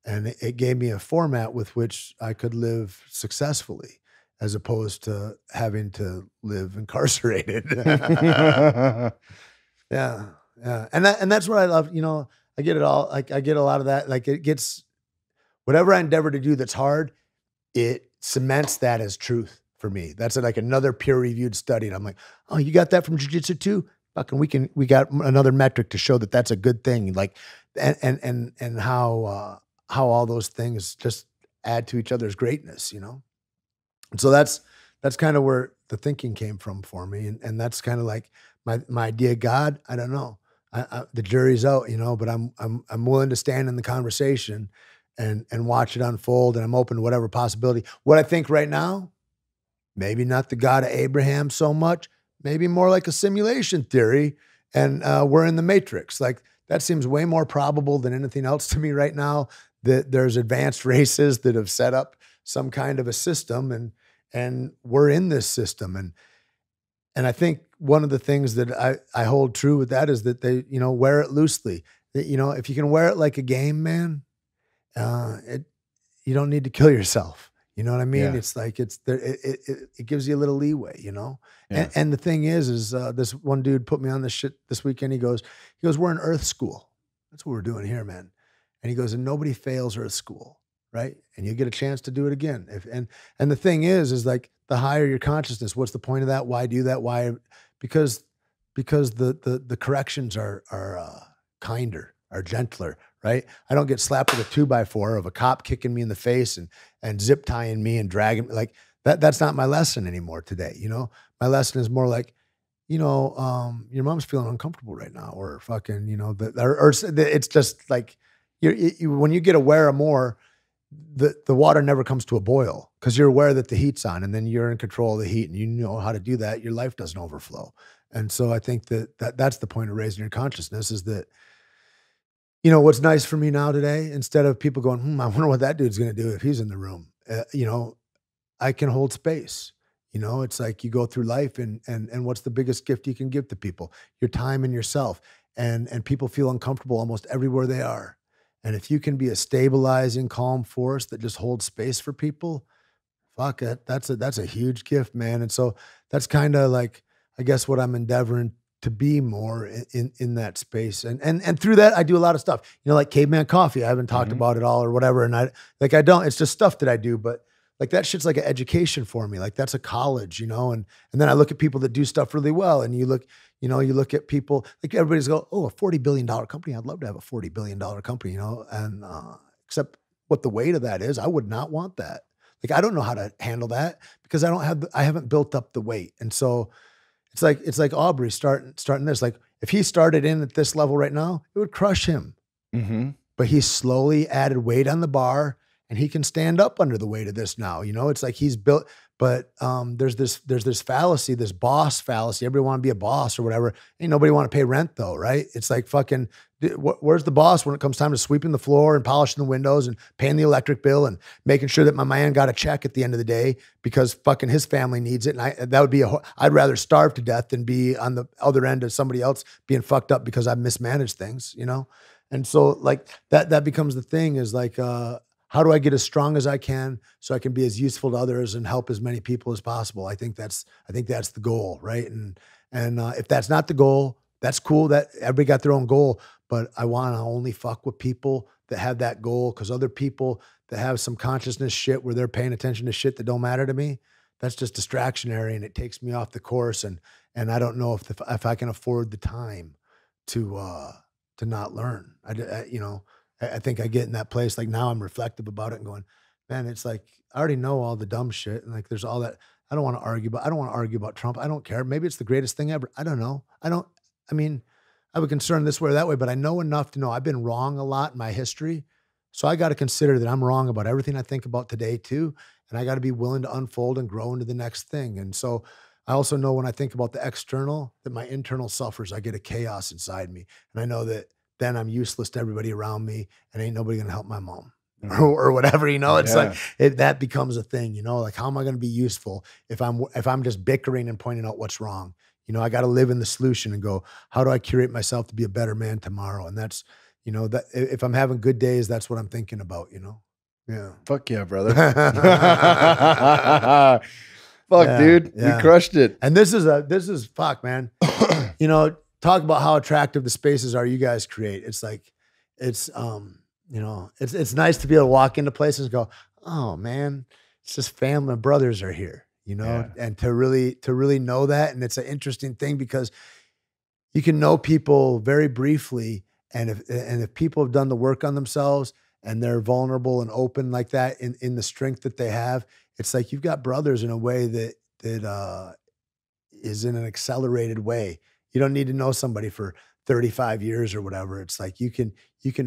And it gave me a format with which I could live successfully, as opposed to having to live incarcerated. Yeah. Yeah. And that's what I love. You know, I get it all. Like I get a lot of that. Like it gets, whatever I endeavor to do that's hard, it cements that as truth for me. That's like another peer-reviewed study. And I'm like, oh, you got that from Jiu-Jitsu too? Fucking we got another metric to show that that's a good thing. Like, and how all those things just add to each other's greatness, you know? And so that's kind of where the thinking came from for me. And that's kind of like my idea of God. I don't know. The jury's out, you know, but I'm willing to stand in the conversation and watch it unfold. And I'm open to whatever possibility. What I think right now, maybe not the God of Abraham so much, maybe more like a simulation theory. And we're in the Matrix. Like that seems way more probable than anything else to me right now, that there's advanced races that have set up some kind of a system, and we're in this system. And I think one of the things that I hold true with that is that they, you know, wear it loosely. That, you know, if you can wear it like a game, man, you don't need to kill yourself. You know what I mean? Yeah. It's like it gives you a little leeway, you know? Yeah. And the thing is this one dude put me on this shit this weekend. He goes, we're in Earth School. That's what we're doing here, man. And he goes, and nobody fails Earth School, right? And you get a chance to do it again. And the thing is like the higher your consciousness, what's the point of that? Why do that? Why? Because the corrections are kinder, are gentler, right? I don't get slapped with a 2x4 of a cop kicking me in the face and zip tying me and dragging me. Like that's not my lesson anymore today. You know, my lesson is more like, you know, your mom's feeling uncomfortable right now, or fucking, you know, or it's just like when you get aware of more, the water never comes to a boil because you're aware that the heat's on, and then you're in control of the heat, and you know how to do that. Your life doesn't overflow. And so I think that's the point of raising your consciousness, is that, you know, what's nice for me now today, instead of people going, I wonder what that dude's going to do if he's in the room. You know, I can hold space. You know, it's like you go through life and what's the biggest gift you can give to people? Your time and yourself. And people feel uncomfortable almost everywhere they are. And if you can be a stabilizing, calm force that just holds space for people, fuck it. That's a huge gift, man. And so that's kind of like, I guess, what I'm endeavoring to be more in that space. And through that, I do a lot of stuff, you know, like Caveman Coffee. I haven't talked about it all or whatever. And it's just stuff that I do, but like that shit's like an education for me. Like that's a college, you know? And then I look at people that do stuff really well, and you look at people, like everybody's go, oh, a $40 billion company. I'd love to have a $40 billion company, you know? And, except what the weight of that is, I would not want that. Like, I don't know how to handle that because I haven't built up the weight. And so it's like Aubrey starting this. Like if he started in at this level right now, it would crush him. Mm-hmm. But he slowly added weight on the bar, and he can stand up under the weight of this now. You know, it's like he's built, but there's this fallacy, this boss fallacy. Everybody want to be a boss or whatever. Ain't nobody want to pay rent though, right? It's like fucking, where's the boss when it comes time to sweeping the floor and polishing the windows and paying the electric bill and making sure that my man got a check at the end of the day because fucking his family needs it. And that would be I'd rather starve to death than be on the other end of somebody else being fucked up because I've mismanaged things, you know? And so like that becomes the thing, is like, how do I get as strong as I can so I can be as useful to others and help as many people as possible? I think that's the goal, right? And if that's not the goal, that's cool. That everybody got their own goal, but I want to only fuck with people that have that goal, because other people that have some consciousness shit where they're paying attention to shit that don't matter to me, that's just distractionary, and it takes me off the course. And I don't know if I can afford the time to not learn. You know. I think I get in that place. Like now I'm reflective about it and going, man, it's like, I already know all the dumb shit. And like, there's all that. I don't want to argue about Trump. I don't care. Maybe it's the greatest thing ever. I don't know. I mean, I have a concern this way or that way, but I know enough to know I've been wrong a lot in my history. So I got to consider that I'm wrong about everything I think about today too. And I got to be willing to unfold and grow into the next thing. And so I also know when I think about the external, that my internal suffers. I get a chaos inside me. And I know that then I'm useless to everybody around me and ain't nobody going to help my mom or whatever, it's like, that becomes a thing, like, how am I going to be useful if I'm just bickering and pointing out what's wrong? I got to live in the solution and go, how do I curate myself to be a better man tomorrow? And that's, that if I'm having good days, that's what I'm thinking about, Yeah. Fuck yeah, brother. Fuck, dude. You crushed it. And this is fuck, man. Talk about how attractive the spaces are you guys create. It's like, it's nice to be able to walk into places and go, oh man, it's just family and brothers are here, and to really know that. And it's an interesting thing because you can know people very briefly. And if people have done the work on themselves and they're vulnerable and open like that in the strength that they have, it's like you've got brothers in a way that is in an accelerated way. You don't need to know somebody for 35 years or whatever. It's like you can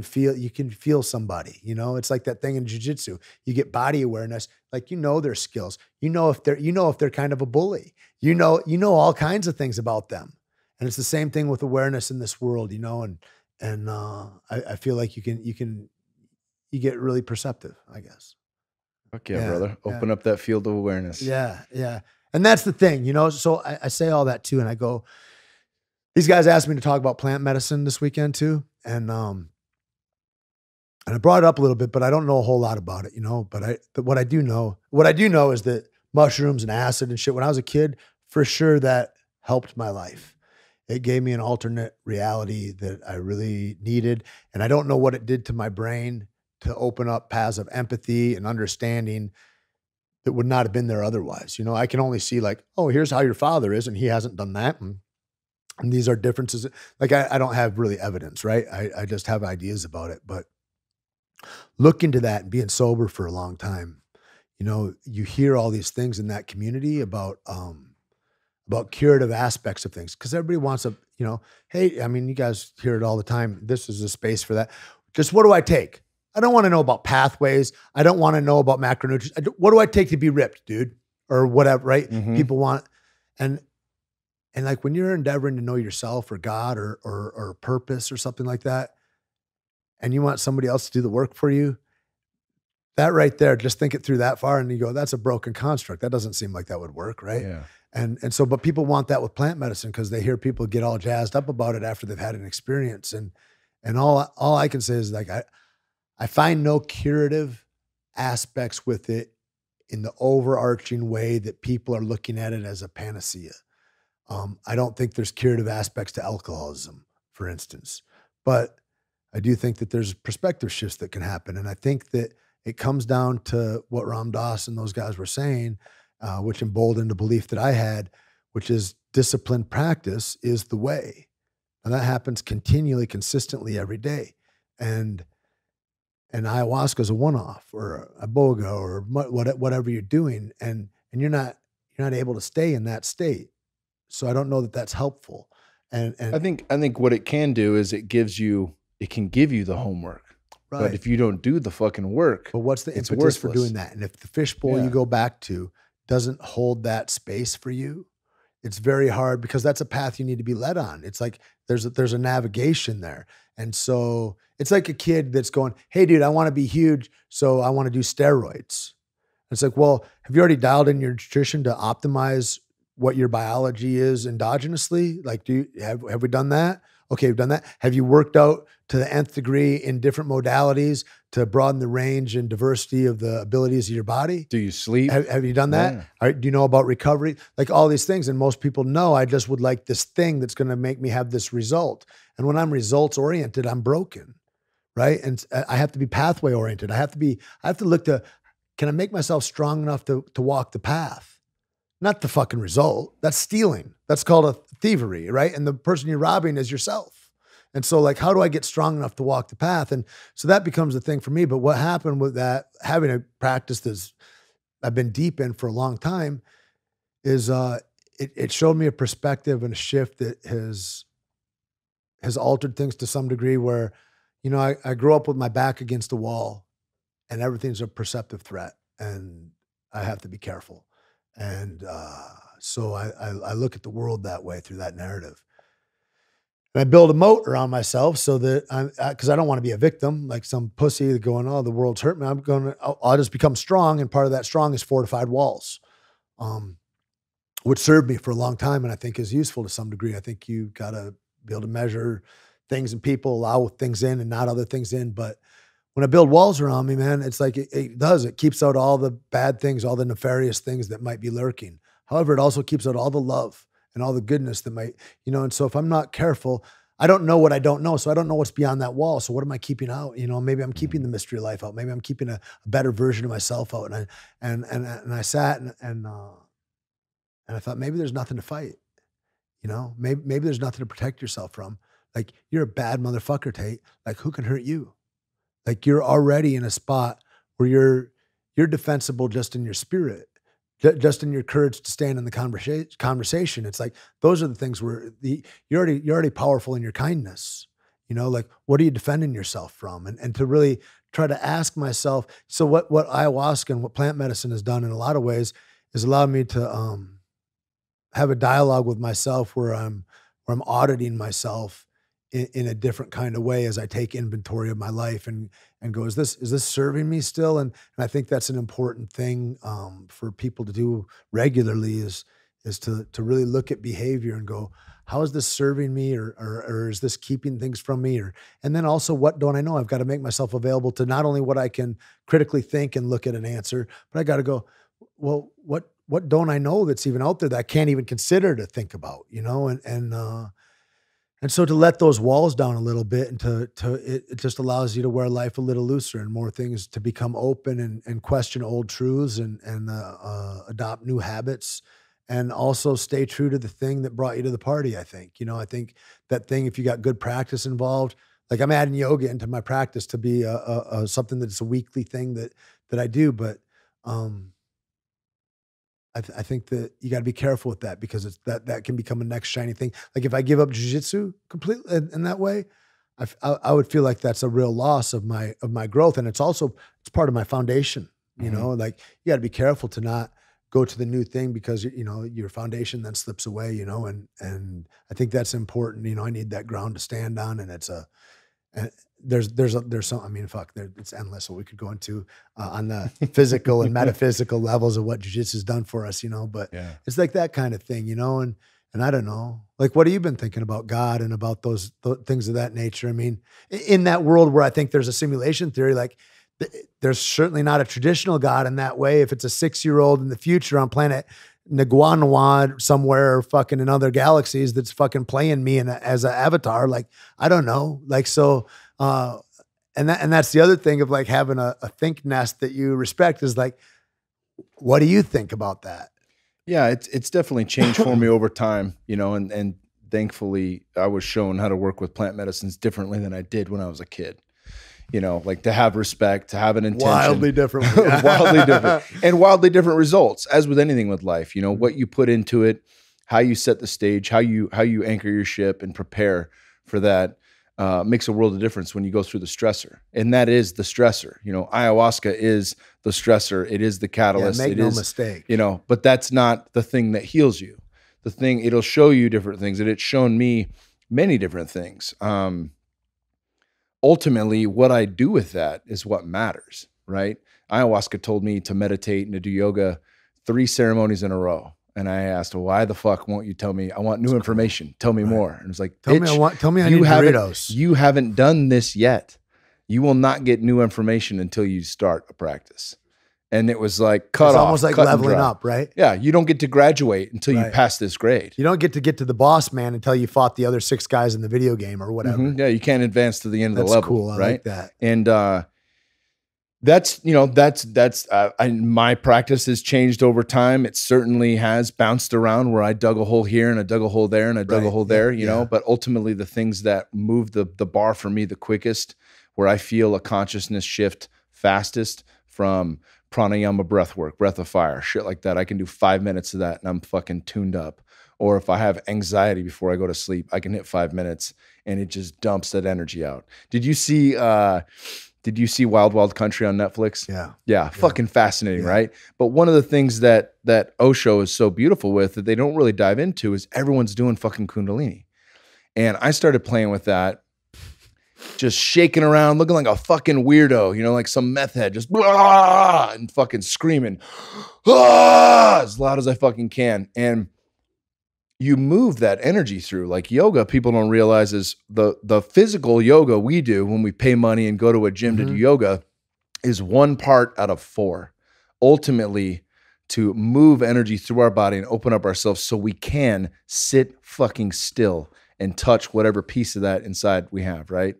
feel somebody, it's like that thing in Jujitsu. You get body awareness, like their skills. If they're kind of a bully. All kinds of things about them. And it's the same thing with awareness in this world, and I feel like you get really perceptive, I guess. Fuck yeah, brother. Open up that field of awareness. Yeah. And that's the thing, so I say all that too. And I go, these guys asked me to talk about plant medicine this weekend too. And I brought it up a little bit, but I don't know a whole lot about it, but what I do know is that mushrooms and acid and shit, when I was a kid, for sure that helped my life. It gave me an alternate reality that I really needed. And I don't know what it did to my brain to open up paths of empathy and understanding that would not have been there otherwise. I can only see like, oh, here's how your father is, and he hasn't done that. And these are differences. Like I don't have really evidence, right? I just have ideas about it. But look into that and being sober for a long time, you hear all these things in that community about curative aspects of things. Cause everybody wants hey, I mean, you guys hear it all the time. This is a space for that. Just what do I take? I don't want to know about pathways. I don't want to know about macronutrients. What do I take to be ripped, dude? Or whatever, right? Mm-hmm. People want, and like when you're endeavoring to know yourself or God or purpose or something like that, and you want somebody else to do the work for you, that right there, just think it through that far and you go, that's a broken construct. That doesn't seem like that would work, right? Yeah. And so, but people want that with plant medicine because they hear people get all jazzed up about it after they've had an experience. And all I can say is like, I find no curative aspects with it in the overarching way that people are looking at it as a panacea. I don't think there's curative aspects to alcoholism, for instance, but I do think that there's perspective shifts that can happen. And I think that it comes down to what Ram Dass and those guys were saying, which emboldened the belief that I had, which is disciplined practice is the way. And that happens continually, consistently every day. And ayahuasca is a one-off or a boga or whatever you're doing. And you're not able to stay in that state. So I don't know that that's helpful. And I think what it can do is it can give you the homework. Right. But if you don't do the fucking work, but what's the impetus for doing that? And if the fishbowl you go back to doesn't hold that space for you, it's very hard because that's a path you need to be led on. It's like there's a navigation there. And so it's like a kid that's going, hey dude, I want to be huge. So I want to do steroids. And it's like, well, have you already dialed in your nutrition to optimize what your biology is endogenously? Like, have we done that? Okay, we've done that. Have you worked out to the nth degree in different modalities to broaden the range and diversity of the abilities of your body? Do you sleep? Have you done that? Yeah. All right, do you know about recovery? Like all these things. And most people know I just would like this thing that's going to make me have this result. And when I'm results oriented, I'm broken, right? And I have to be pathway oriented. I have to look to, can I make myself strong enough to walk the path? Not the fucking result. That's stealing. That's called a thievery, right? And the person you're robbing is yourself. And so like, how do I get strong enough to walk the path? And so that becomes the thing for me. But what happened with that, having a practice that's I've been deep in for a long time, is it showed me a perspective and a shift that has altered things to some degree where, you know, I grew up with my back against a wall and everything's a perceptive threat and I have to be careful. And so I look at the world that way through that narrative. And I build a moat around myself so that because I don't want to be a victim, like some pussy going, oh, the world's hurt me. I'll just become strong. And part of that strong is fortified walls, which served me for a long time. And I think is useful to some degree. I think you got to be able to measure things and people, allow things in and not other things in. But when I build walls around me, man, it's like it keeps out all the bad things, all the nefarious things that might be lurking. However, it also keeps out all the love and all the goodness that might, you know, and so if I'm not careful, I don't know what I don't know. So I don't know what's beyond that wall. So what am I keeping out? You know, maybe I'm keeping the mystery of life out. Maybe I'm keeping a better version of myself out. And I sat and I thought, maybe there's nothing to fight. You know, maybe there's nothing to protect yourself from. Like, you're a bad motherfucker, Tait. Like, who can hurt you? Like, you're already in a spot where you're defensible just in your spirit. Just in your courage to stand in the conversation. It's like, those are the things where you're already powerful in your kindness. You know, like, what are you defending yourself from? And to really try to ask myself, so what ayahuasca and what plant medicine has done in a lot of ways is allowed me to have a dialogue with myself where I'm auditing myself in a different kind of way as I take inventory of my life and go, is this serving me still? And I think that's an important thing for people to do regularly is to really look at behavior and go, how is this serving me or is this keeping things from me? And then also, what don't I know? I've got to make myself available to not only what I can critically think and look at an answer, but I got to go, well, what don't I know that's even out there that I can't even consider to think about, you know? And so to let those walls down a little bit and it just allows you to wear life a little looser and more things to become open and question old truths and adopt new habits and also stay true to the thing that brought you to the party. I think, you know, I think that thing, if you got good practice involved, like I'm adding yoga into my practice to be something that's a weekly thing that I do. But, I think that you got to be careful with that because that can become a next shiny thing. Like if I give up jujitsu completely in that way, I would feel like that's a real loss of my growth. And it's part of my foundation, you know, like you got to be careful to not go to the new thing because, you know, your foundation then slips away, you know, and I think that's important. You know, I need that ground to stand on, and there's some, I mean, fuck, it's endless what we could go into on the physical and metaphysical levels of what jiu-jitsu has done for us, you know, but it's like that kind of thing, you know, and I don't know, like, what have you been thinking about God and about those things of that nature? I mean, in that world where I think there's a simulation theory, like there's certainly not a traditional God in that way. If it's a 6-year-old in the future on planet Naguanawad somewhere fucking in other galaxies that's fucking playing me as an avatar, like, I don't know. Like, so, and that's the other thing of like having a think nest that you respect is like, what do you think about that? Yeah, it's definitely changed for me over time, you know, and thankfully I was shown how to work with plant medicines differently than I did when I was a kid. You know, like to have respect, to have an intention. Wildly different. Wildly different. And wildly different results, as with anything with life. You know, what you put into it, how you set the stage, how you anchor your ship and prepare for that makes a world of difference when you go through the stressor. And that is the stressor. You know, ayahuasca is the stressor. It is the catalyst. Yeah, make no mistake. You know, but that's not the thing that heals you. The thing, it'll show you different things. And it's shown me many different things. Ultimately, what I do with that is what matters, right? Ayahuasca told me to meditate and to do yoga 3 ceremonies in a row. And I asked, well, why the fuck won't you tell me? I want new information. Tell me more. And it was like, tell me I need Doritos. You haven't done this yet. You will not get new information until you start a practice. And it was like it's almost like leveling up, right? Yeah, you don't get to graduate until you pass this grade. You don't get to the boss man until you fought the other 6 guys in the video game or whatever. Yeah, you can't advance to the end of the level. Cool. I right? like that. And My practice has changed over time. It certainly has bounced around where I dug a hole here and I dug a hole there and I dug a hole there, you know, but ultimately the things that move the bar for me the quickest, where I feel a consciousness shift fastest, from pranayama breath work, breath of fire, shit like that. I can do 5 minutes of that and I'm fucking tuned up. Or if I have anxiety before I go to sleep, I can hit 5 minutes and it just dumps that energy out. Did you see Wild Wild Country on Netflix? Yeah. Fucking fascinating, right? But one of the things that Osho is so beautiful with that they don't really dive into is everyone's doing fucking Kundalini. And I started playing with that, just shaking around, looking like a fucking weirdo, you know, like some meth head, just and fucking screaming as loud as I fucking can. And you move that energy through. Like yoga, people don't realize is the physical yoga we do when we pay money and go to a gym to do yoga is 1 part out of 4. Ultimately, to move energy through our body and open up ourselves so we can sit fucking still and touch whatever piece of that inside we have, right?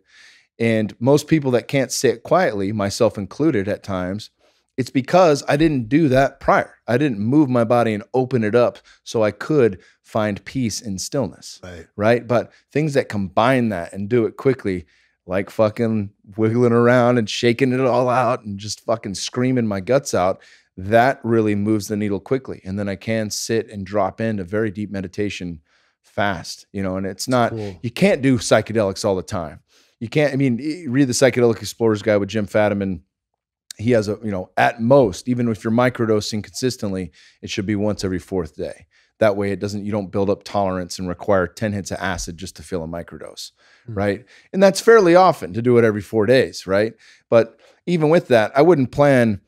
And most people that can't sit quietly, myself included at times, it's because I didn't do that prior. I didn't move my body and open it up so I could find peace in stillness, right? But things that combine that and do it quickly, like fucking wiggling around and shaking it all out and just fucking screaming my guts out, that really moves the needle quickly. And then I can sit and drop into very deep meditation fast, you know, and it's not, you can't do psychedelics all the time. You can't, I mean, read the Psychedelic Explorers Guide with Jim Fadiman. He has a, you know, at most, even if you're microdosing consistently, it should be once every 4th day. That way it doesn't, you don't build up tolerance and require 10 hits of acid just to feel a microdose, right? And that's fairly often to do it every 4 days, right? But even with that, I wouldn't plan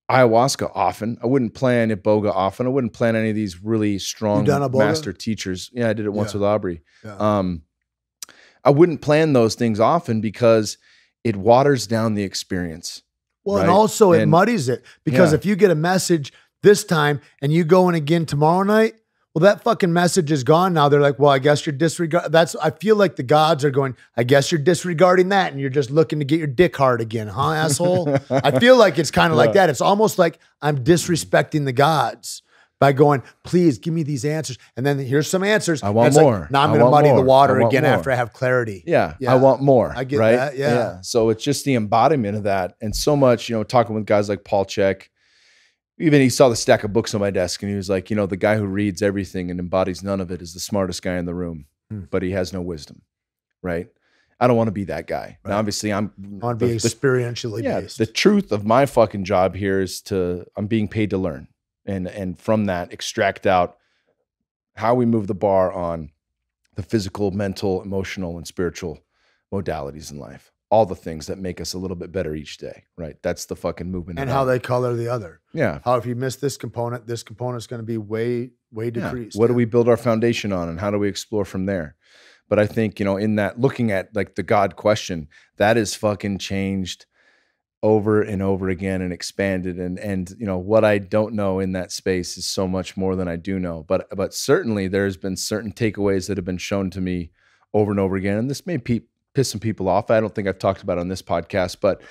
ayahuasca often. I wouldn't plan iboga often. I wouldn't plan any of these really strong master teachers. Yeah, I did it once with Aubrey. I wouldn't plan those things often because it waters down the experience. Well, and also it muddies it, because if you get a message this time and you go in again tomorrow night, well, that fucking message is gone now. They're like, well, I guess you're disregarding. I feel like the gods are going, I guess you're disregarding that and you're just looking to get your dick hard again, huh, asshole? I feel like it's kind of like that. It's almost like I'm disrespecting the gods by going, please give me these answers. And then here's some answers. I want more. Like, now I'm going to muddy the water again after I have clarity. Yeah, I want more. I get that. Yeah. So it's just the embodiment of that. And so much, you know, talking with guys like Paul Chek, even he saw the stack of books on my desk and he was like, you know, the guy who reads everything and embodies none of it is the smartest guy in the room, but he has no wisdom, right? I don't want to be that guy. Now, obviously, I want to be experientially based. The truth of my fucking job here is I'm being paid to learn. And from that, extract out how we move the bar on the physical, mental, emotional, and spiritual modalities in life. All the things that make us a little bit better each day, right? That's the fucking movement. And how they color the other. Yeah. How if you miss this component's going to be way decreased. What do we build our foundation on and how do we explore from there? But I think, you know, in that, looking at like the God question, that is fucking changed over and over again and expanded. And you know, what I don't know in that space is so much more than I do know. But certainly there's been certain takeaways that have been shown to me over and over again. And this may piss some people off. I don't think I've talked about it on this podcast, but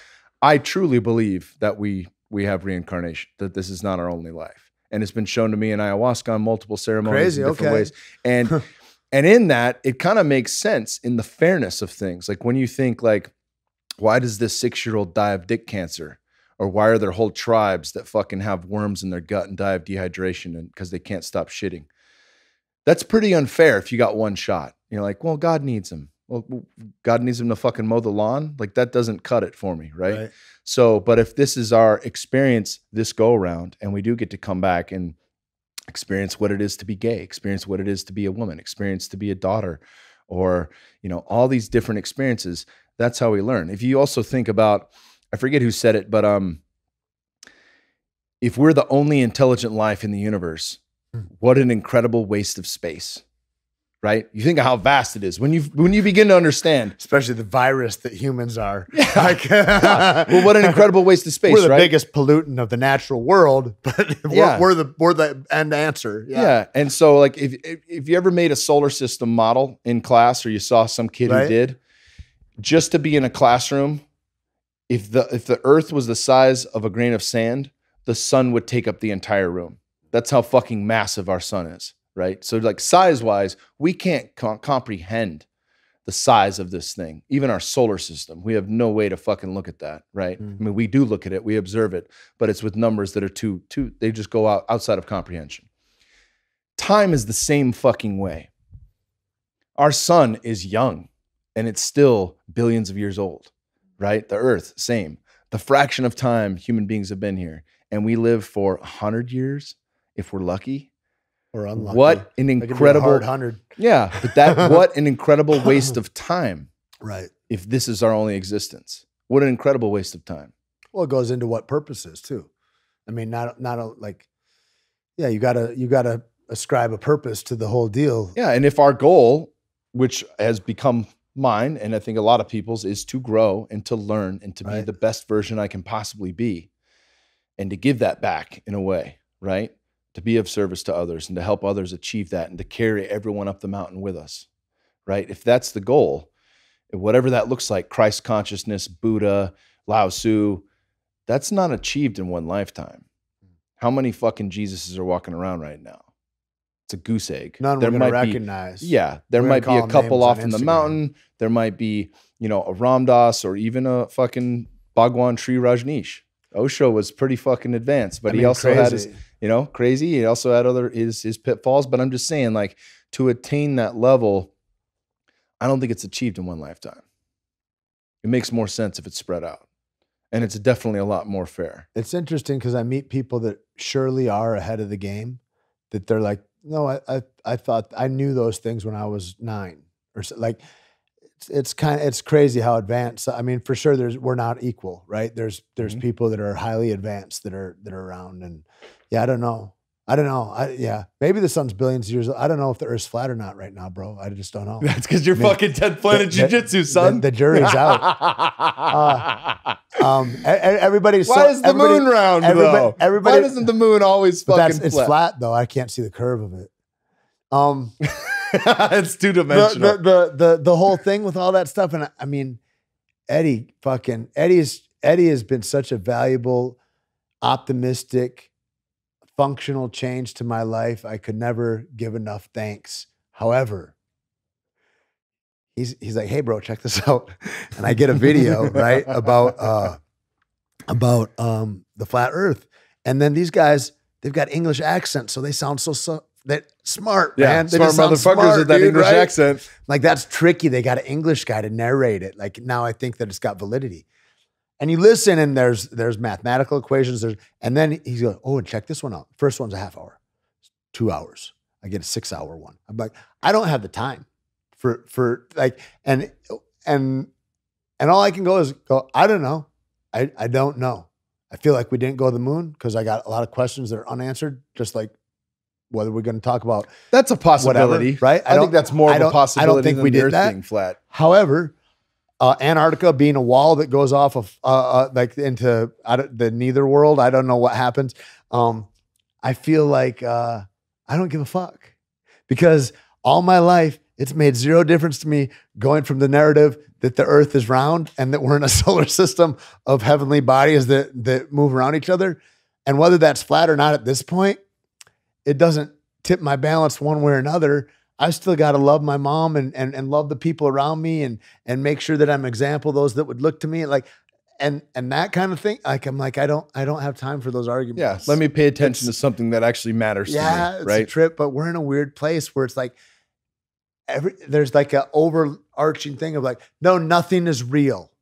I truly believe that we have reincarnation, that this is not our only life. And it's been shown to me in ayahuasca on multiple ceremonies in different ways. And and in that, it kind of makes sense in the fairness of things. Like when you think like, why does this 6-year-old die of dick cancer? Or why are there whole tribes that fucking have worms in their gut and die of dehydration and because they can't stop shitting? That's pretty unfair if you got one shot. You're like, well, God needs them. Well, God needs them to fucking mow the lawn. Like that doesn't cut it for me, right? So, but if this is our experience this go around and we do get to come back and experience what it is to be gay, experience what it is to be a woman, experience to be a daughter, or, you know, all these different experiences, that's how we learn. If you also think about, I forget who said it, but if we're the only intelligent life in the universe, what an incredible waste of space, right? You think of how vast it is when you begin to understand, especially the virus that humans are. Yeah. Like, well, what an incredible waste of space. We're the biggest pollutant of the natural world, but we're the end answer. Yeah. And so, like, if you ever made a solar system model in class, or you saw some kid who did, just to be in a classroom If the earth was the size of a grain of sand, the sun would take up the entire room. That's how fucking massive our sun is, right? So like size-wise, we can't comprehend the size of this thing. Even our solar system, we have no way to fucking look at that, right? I mean, we do look at it, we observe it, but it's with numbers that are they just go outside of comprehension. Time is the same fucking way. Our sun is young and it's still billions of years old, right? The earth, same. The fraction of time human beings have been here, and we live for 100 years if we're lucky. Or unlucky. What an incredible 100. Yeah, but what an incredible waste of time. Right. If this is our only existence. What an incredible waste of time. Well, it goes into what purposes too. I mean, you gotta ascribe a purpose to the whole deal. Yeah, and if our goal, which has become mine, and I think a lot of people's, is to grow and to learn and to be the best version I can possibly be, and to give that back in a way, right? To be of service to others and to help others achieve that and to carry everyone up the mountain with us, right? If that's the goal, whatever that looks like, Christ consciousness, Buddha, Lao Tzu, that's not achieved in one lifetime. How many fucking Jesuses are walking around right now? It's a goose egg. None we're going to recognize. Yeah, there might be a couple off in the mountain. There might be, a Ram Dass or even a fucking Bhagwan Sri Rajneesh. Osho was pretty fucking advanced, but he also had his, crazy. He also had his pitfalls. But I'm just saying, like, to attain that level, I don't think it's achieved in one lifetime. It makes more sense if it's spread out. And it's definitely a lot more fair. It's interesting because I meet people that surely are ahead of the game, that they're like, no, I thought I knew those things when I was 9 or so. Like, it's crazy how advanced. I mean, for sure, we're not equal, right? There's people that are highly advanced that are around, and I don't know. Maybe the sun's billions of years old. I don't know if the Earth's flat or not right now, bro. I just don't know. That's because you're fucking 10th planet Jiu-Jitsu, son. The jury's out. Everybody's. Why is the moon round though? Why doesn't the moon always fucking flat? It's flat though. I can't see the curve of it. It's two-dimensional. The whole thing with all that stuff, and I mean, Eddie has been such a valuable, optimistic, functional change to my life. I could never give enough thanks. However, he's like, hey bro, check this out. And I get a video, right, about the flat earth. And then these guys, they've got English accents, so they sound so that smart, man. They smart motherfuckers with that English accent. Like, that's tricky. They got an English guy to narrate it. Like, now I think that it's got validity. And you listen, and there's mathematical equations. And then he's going, oh, and check this one out. First one's a half hour, 2 hours. I get a 6-hour one. I'm like, I don't have the time for like, and all I can go is go, I don't know. I don't know. I feel like we didn't go to the moon because I got a lot of questions that are unanswered, just like whether we're going to talk about. That's a possibility, whatever, right? I think that's more of a possibility. I don't think we did that. Being flat. However, Antarctica being a wall that goes off of like into the neither world. I don't know what happens. I feel like I don't give a fuck, because all my life it's made zero difference to me going from the narrative that the earth is round and that we're in a solar system of heavenly bodies that move around each other. And whether that's flat or not at this point, it doesn't tip my balance one way or another. I've still got to love my mom and love the people around me and make sure that I'm an example of those that would look to me like, and that kind of thing. Like, I'm like, I don't have time for those arguments. Yeah. Let me pay attention to something that actually matters to me. It's right? a trip, but we're in a weird place where it's like, there's like an overarching thing of like, no, nothing is real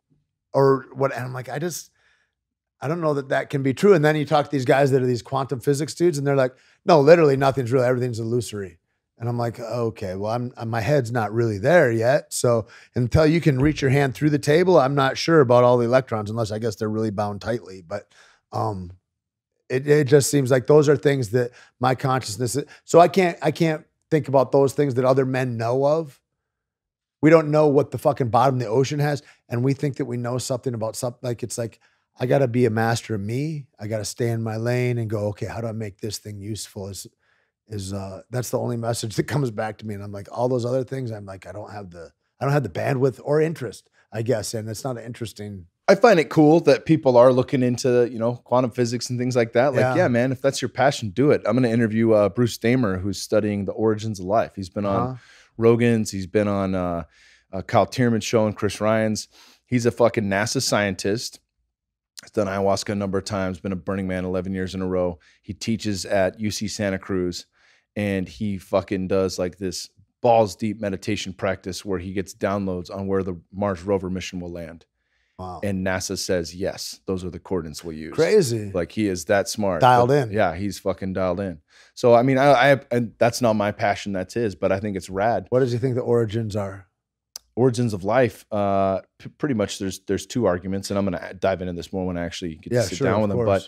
or what. And I'm like, I don't know that can be true. And then you talk to these guys that are these quantum physics dudes, and they're like, no, literally nothing's real. Everything's illusory. And I'm like, okay, well, my head's not really there yet. So until you can reach your hand through the table, I'm not sure about all the electrons, unless I guess they're really bound tightly. But it just seems like those are things that my consciousness. So I can't think about those things that other men know of. We don't know what the fucking bottom of the ocean has, and we think that we know something about something. Like, it's like, I got to be a master of me. I got to stay in my lane and go, okay, how do I make this thing useful? That's the only message that comes back to me. And I'm like, all those other things, I'm like, I don't have the bandwidth or interest, I guess. And it's not an interesting I find it cool that people are looking into, you know, quantum physics and things like that. Like, yeah, man, if that's your passion, do it. I'm going to interview Bruce Damer, who's studying the origins of life. He's been on Rogan's. He's been on Kyle Tierman's show and Chris Ryan's. He's a fucking NASA scientist. He's done ayahuasca a number of times, been a Burning Man 11 years in a row. He teaches at UC Santa Cruz, and he fucking does like this balls deep meditation practice where he gets downloads on where the Mars rover mission will land. Wow. And NASA says, yes, those are the coordinates we'll use. Crazy. Like he is that smart. Dialed in. Yeah, he's fucking dialed in. So, I mean, and that's not my passion, that's his, but I think it's rad. What does he think the origins are? Origins of life, pretty much there's two arguments, and I'm going to dive into this more when I actually get to sit down with them.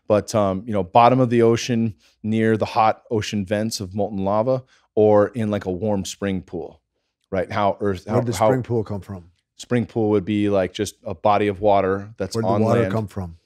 But you know, bottom of the ocean near the hot ocean vents of molten lava, or in like a warm spring pool, right? Where did the spring pool come from? Spring pool would be like just a body of water that's on land. Where did the water come from?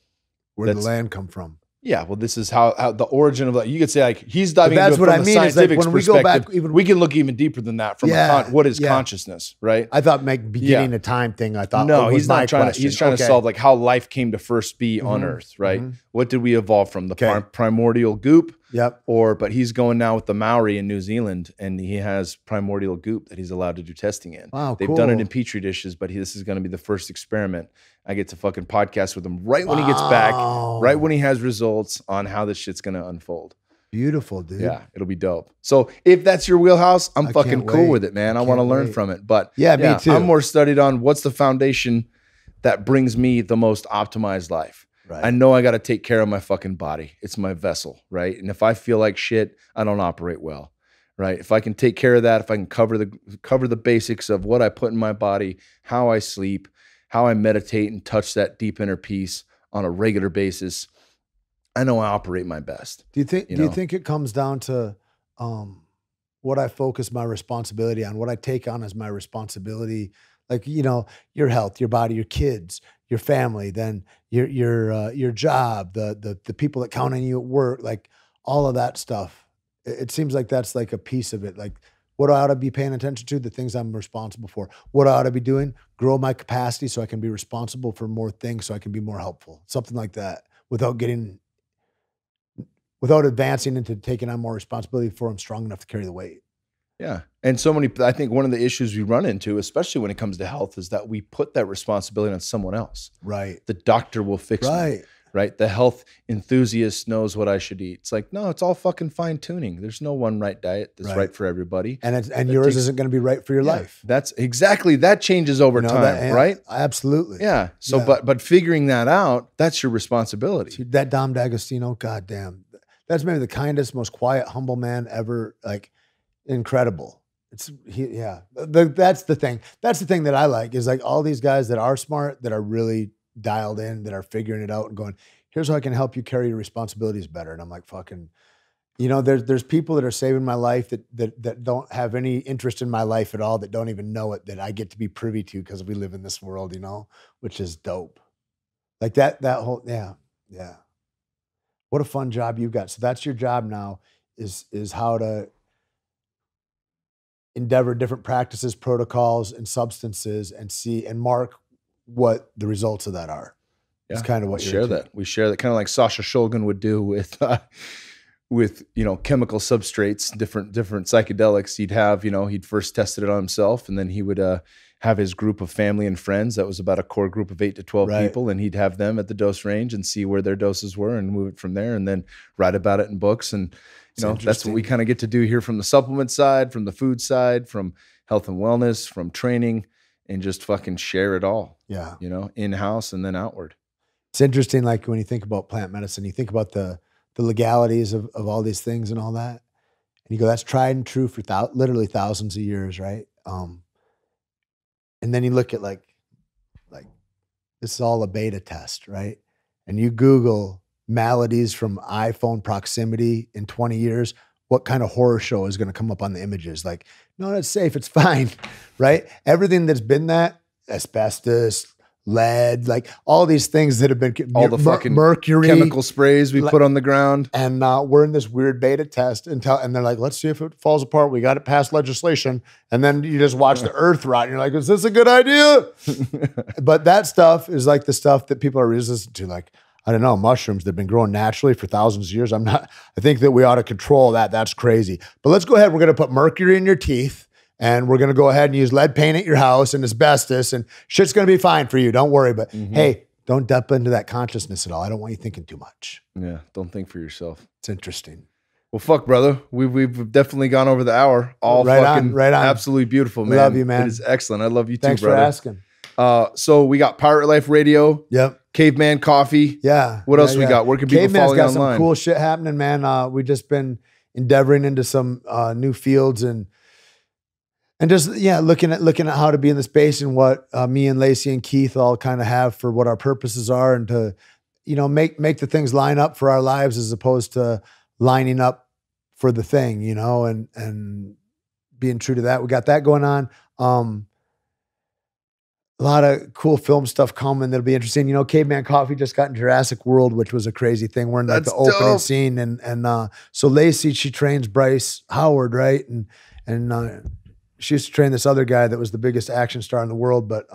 Where did the land come from? Yeah, well, this is how the origin of, like, you could say, like, he's diving into it from the Is scientific like when we go back, we can look even deeper than that from what is consciousness, right? I thought beginning a time thing. I thought no, he's not trying to. He's trying to solve like how life came to first be on Earth, right? What did we evolve from? The primordial goop. Yep. But he's going now with the Maori in New Zealand, and he has primordial goop that he's allowed to do testing in. Wow, They've done it in petri dishes, but this is going to be the first experiment. I get to fucking podcast with him right when he gets back, right when he has results on how this shit's going to unfold. Beautiful, dude. Yeah, it'll be dope. So if that's your wheelhouse, I'm fucking cool with it, man. I want to learn from it. But yeah, me too. I'm more studied on what's the foundation that brings me the most optimized life. Right. I know I got to take care of my fucking body. It's my vessel, right? And if I feel like shit, I don't operate well, right? If I can take care of that, if I can cover the basics of what I put in my body, how I sleep, how I meditate and touch that deep inner peace on a regular basis, I know I operate my best. Do you think it comes down to what I focus my responsibility on, what I take on as my responsibility? Like, you know, your health, your body, your kids, your family, then your job, the people that count on you at work, like all of that stuff. It seems like that's like a piece of it. Like, what I ought to be paying attention to, the things I'm responsible for. What I ought to be doing, grow my capacity so I can be responsible for more things, so I can be more helpful. Something like that, without advancing into taking on more responsibility before I'm strong enough to carry the weight. Yeah. And I think one of the issues we run into, especially when it comes to health, is that we put that responsibility on someone else. Right. The doctor will fix me. Right. The health enthusiast knows what I should eat. It's like, no, it's all fucking fine tuning. There's no one right diet that's right for everybody. And yours isn't going to be right for your life. That's exactly, that changes over time, right? Absolutely. Yeah. So, but figuring that out, that's your responsibility. See, that Dom D'Agostino, goddamn, that's maybe the kindest, most quiet, humble man ever. Like, incredible. That's the thing. That's the thing that I like, is like all these guys that are smart, that are really dialed in, that are figuring it out and going, here's how I can help you carry your responsibilities better. And I'm like, fucking, you know, there's people that are saving my life that don't have any interest in my life at all, that don't even know it, that I get to be privy to because we live in this world, you know, which is dope. Like that whole, yeah. What a fun job you've got. So that's your job now, is how to endeavor different practices, protocols, and substances, and see and mark what the results of that are. It's kind of what you're share that. We share that, kind of like Sasha Shulgin would do with you know, chemical substrates, different psychedelics. He'd first tested it on himself, and then he would have his group of family and friends. That was about a core group of 8 to 12 people, and he'd have them at the dose range and see where their doses were and move it from there, and then write about it in books. And you know, that's what we kind of get to do here from the supplement side, from the food side, from health and wellness, from training, and just fucking share it all. Yeah. You know, in-house and then outward. It's interesting, like when you think about plant medicine, you think about the legalities of all these things and all that. And you go, that's tried and true for literally thousands of years, right? And then you look at like this is all a beta test, right? And you Google maladies from iPhone proximity in 20 years, what kind of horror show is going to come up on the images? Like, no, that's safe. It's fine, right? Everything that's been that, asbestos, lead, like all these things that have been all the fucking mercury chemical sprays we put on the ground. And we're in this weird beta test and they're like, let's see if it falls apart. We got it past legislation. And then you just watch the earth rot and you're like, is this a good idea? But that stuff is like the stuff that people are resistant to. Like, I don't know, mushrooms, they've been growing naturally for thousands of years. I think that we ought to control that. That's crazy. But let's go ahead. We're going to put mercury in your teeth. And we're going to go ahead and use lead paint at your house and asbestos, and shit's going to be fine for you. Don't worry. But hey, don't dip into that consciousness at all. I don't want you thinking too much. Yeah, don't think for yourself. It's interesting. Well, fuck, brother. We've definitely gone over the hour. All right fucking on. Absolutely beautiful, man. Love you, man. It is excellent. I love you Thanks too, brother. Thanks for asking. So we got Pirate Life Radio. Yep. Caveman Coffee. Yeah. What else we got? Where can people follow you online? Caveman's got some cool shit happening, man. We've just been endeavoring into some new fields and just looking at how to be in the space and what me and Lacey and Keith all kind of have for what our purposes are, and to make the things line up for our lives as opposed to lining up for the thing, and being true to that. We got that going on. A lot of cool film stuff coming that'll be interesting. Caveman Coffee just got in Jurassic World, which was a crazy thing. We're in like the opening scene, and so Lacey, she trains Bryce Howard, right, and she used to train this other guy that was the biggest action star in the world, but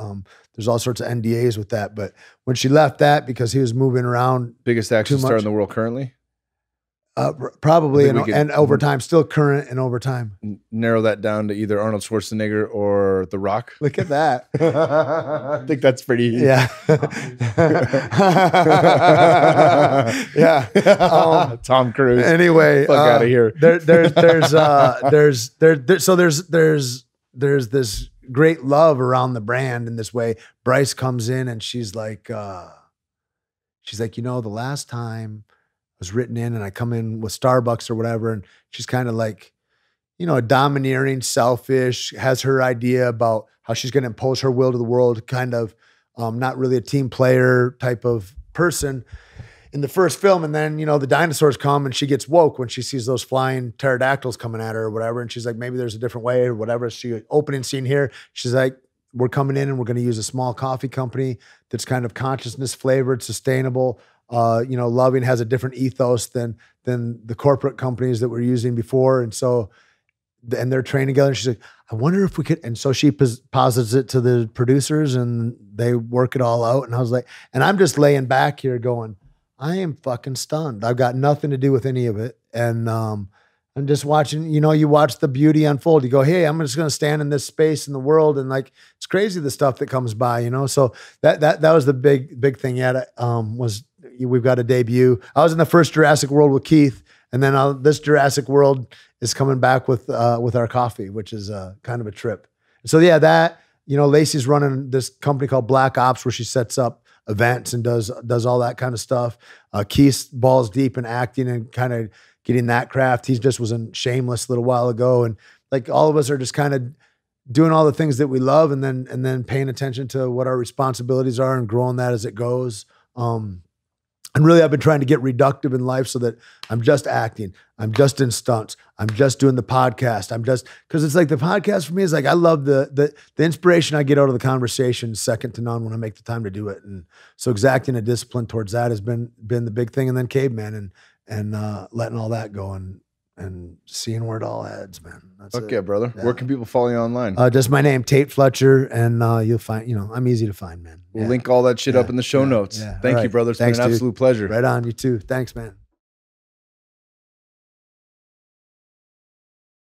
there's all sorts of NDAs with that. But when she left that because he was moving around, biggest action star in the world currently, probably, and over time, still current and over time. Narrow that down to either Arnold Schwarzenegger or The Rock. Look at that. I think that's pretty easy. Yeah. Yeah. Tom Cruise. Anyway, fuck out of here. There's this great love around the brand in this way. Bryce comes in and she's like, the last time was written in and I come in with Starbucks or whatever, and she's kind of like, a domineering, selfish, has her idea about how she's going to impose her will to the world, kind of not really a team player type of person in the first film. And then, the dinosaurs come and she gets woke when she sees those flying pterodactyls coming at her or whatever. And she's like, maybe there's a different way or whatever. She opening scene here, she's like, we're coming in and we're going to use a small coffee company that's kind of consciousness flavored, sustainable, loving, has a different ethos than the corporate companies that we're using before. And so, and they're training together. And she's like, I wonder if we could. And so she posits it to the producers and they work it all out. And I was like, and I'm just laying back here going, I am fucking stunned. I've got nothing to do with any of it. And I'm just watching, you watch the beauty unfold. You go, hey, I'm just going to stand in this space in the world. And like, it's crazy the stuff that comes by, So that was the big thing yet. Was we've got a debut. I was in the first Jurassic World with Keith, and then this Jurassic World is coming back with our coffee, which is kind of a trip. So yeah, that, Lacey's running this company called Black Ops where she sets up events and does all that kind of stuff. Keith's balls deep in acting and kind of getting that craft. He just was in Shameless a little while ago. And like all of us are just kind of doing all the things that we love and then paying attention to what our responsibilities are and growing that as it goes. And really, I've been trying to get reductive in life so that I'm just acting. I'm just in stunts. I'm just doing the podcast. Because it's like the podcast for me is like, I love the inspiration I get out of the conversation second to none when I make the time to do it. And so exacting a discipline towards that has been the big thing. And then Caveman and letting all that go and seeing where it all heads, man. That's it. Yeah, brother. Yeah. Where can people follow you online? Just my name, Tait Fletcher, and you'll find, I'm easy to find, man. We'll link all that shit up in the show notes. Yeah. Thank you, brother. It's been an absolute pleasure. Right on, you too. Thanks, man.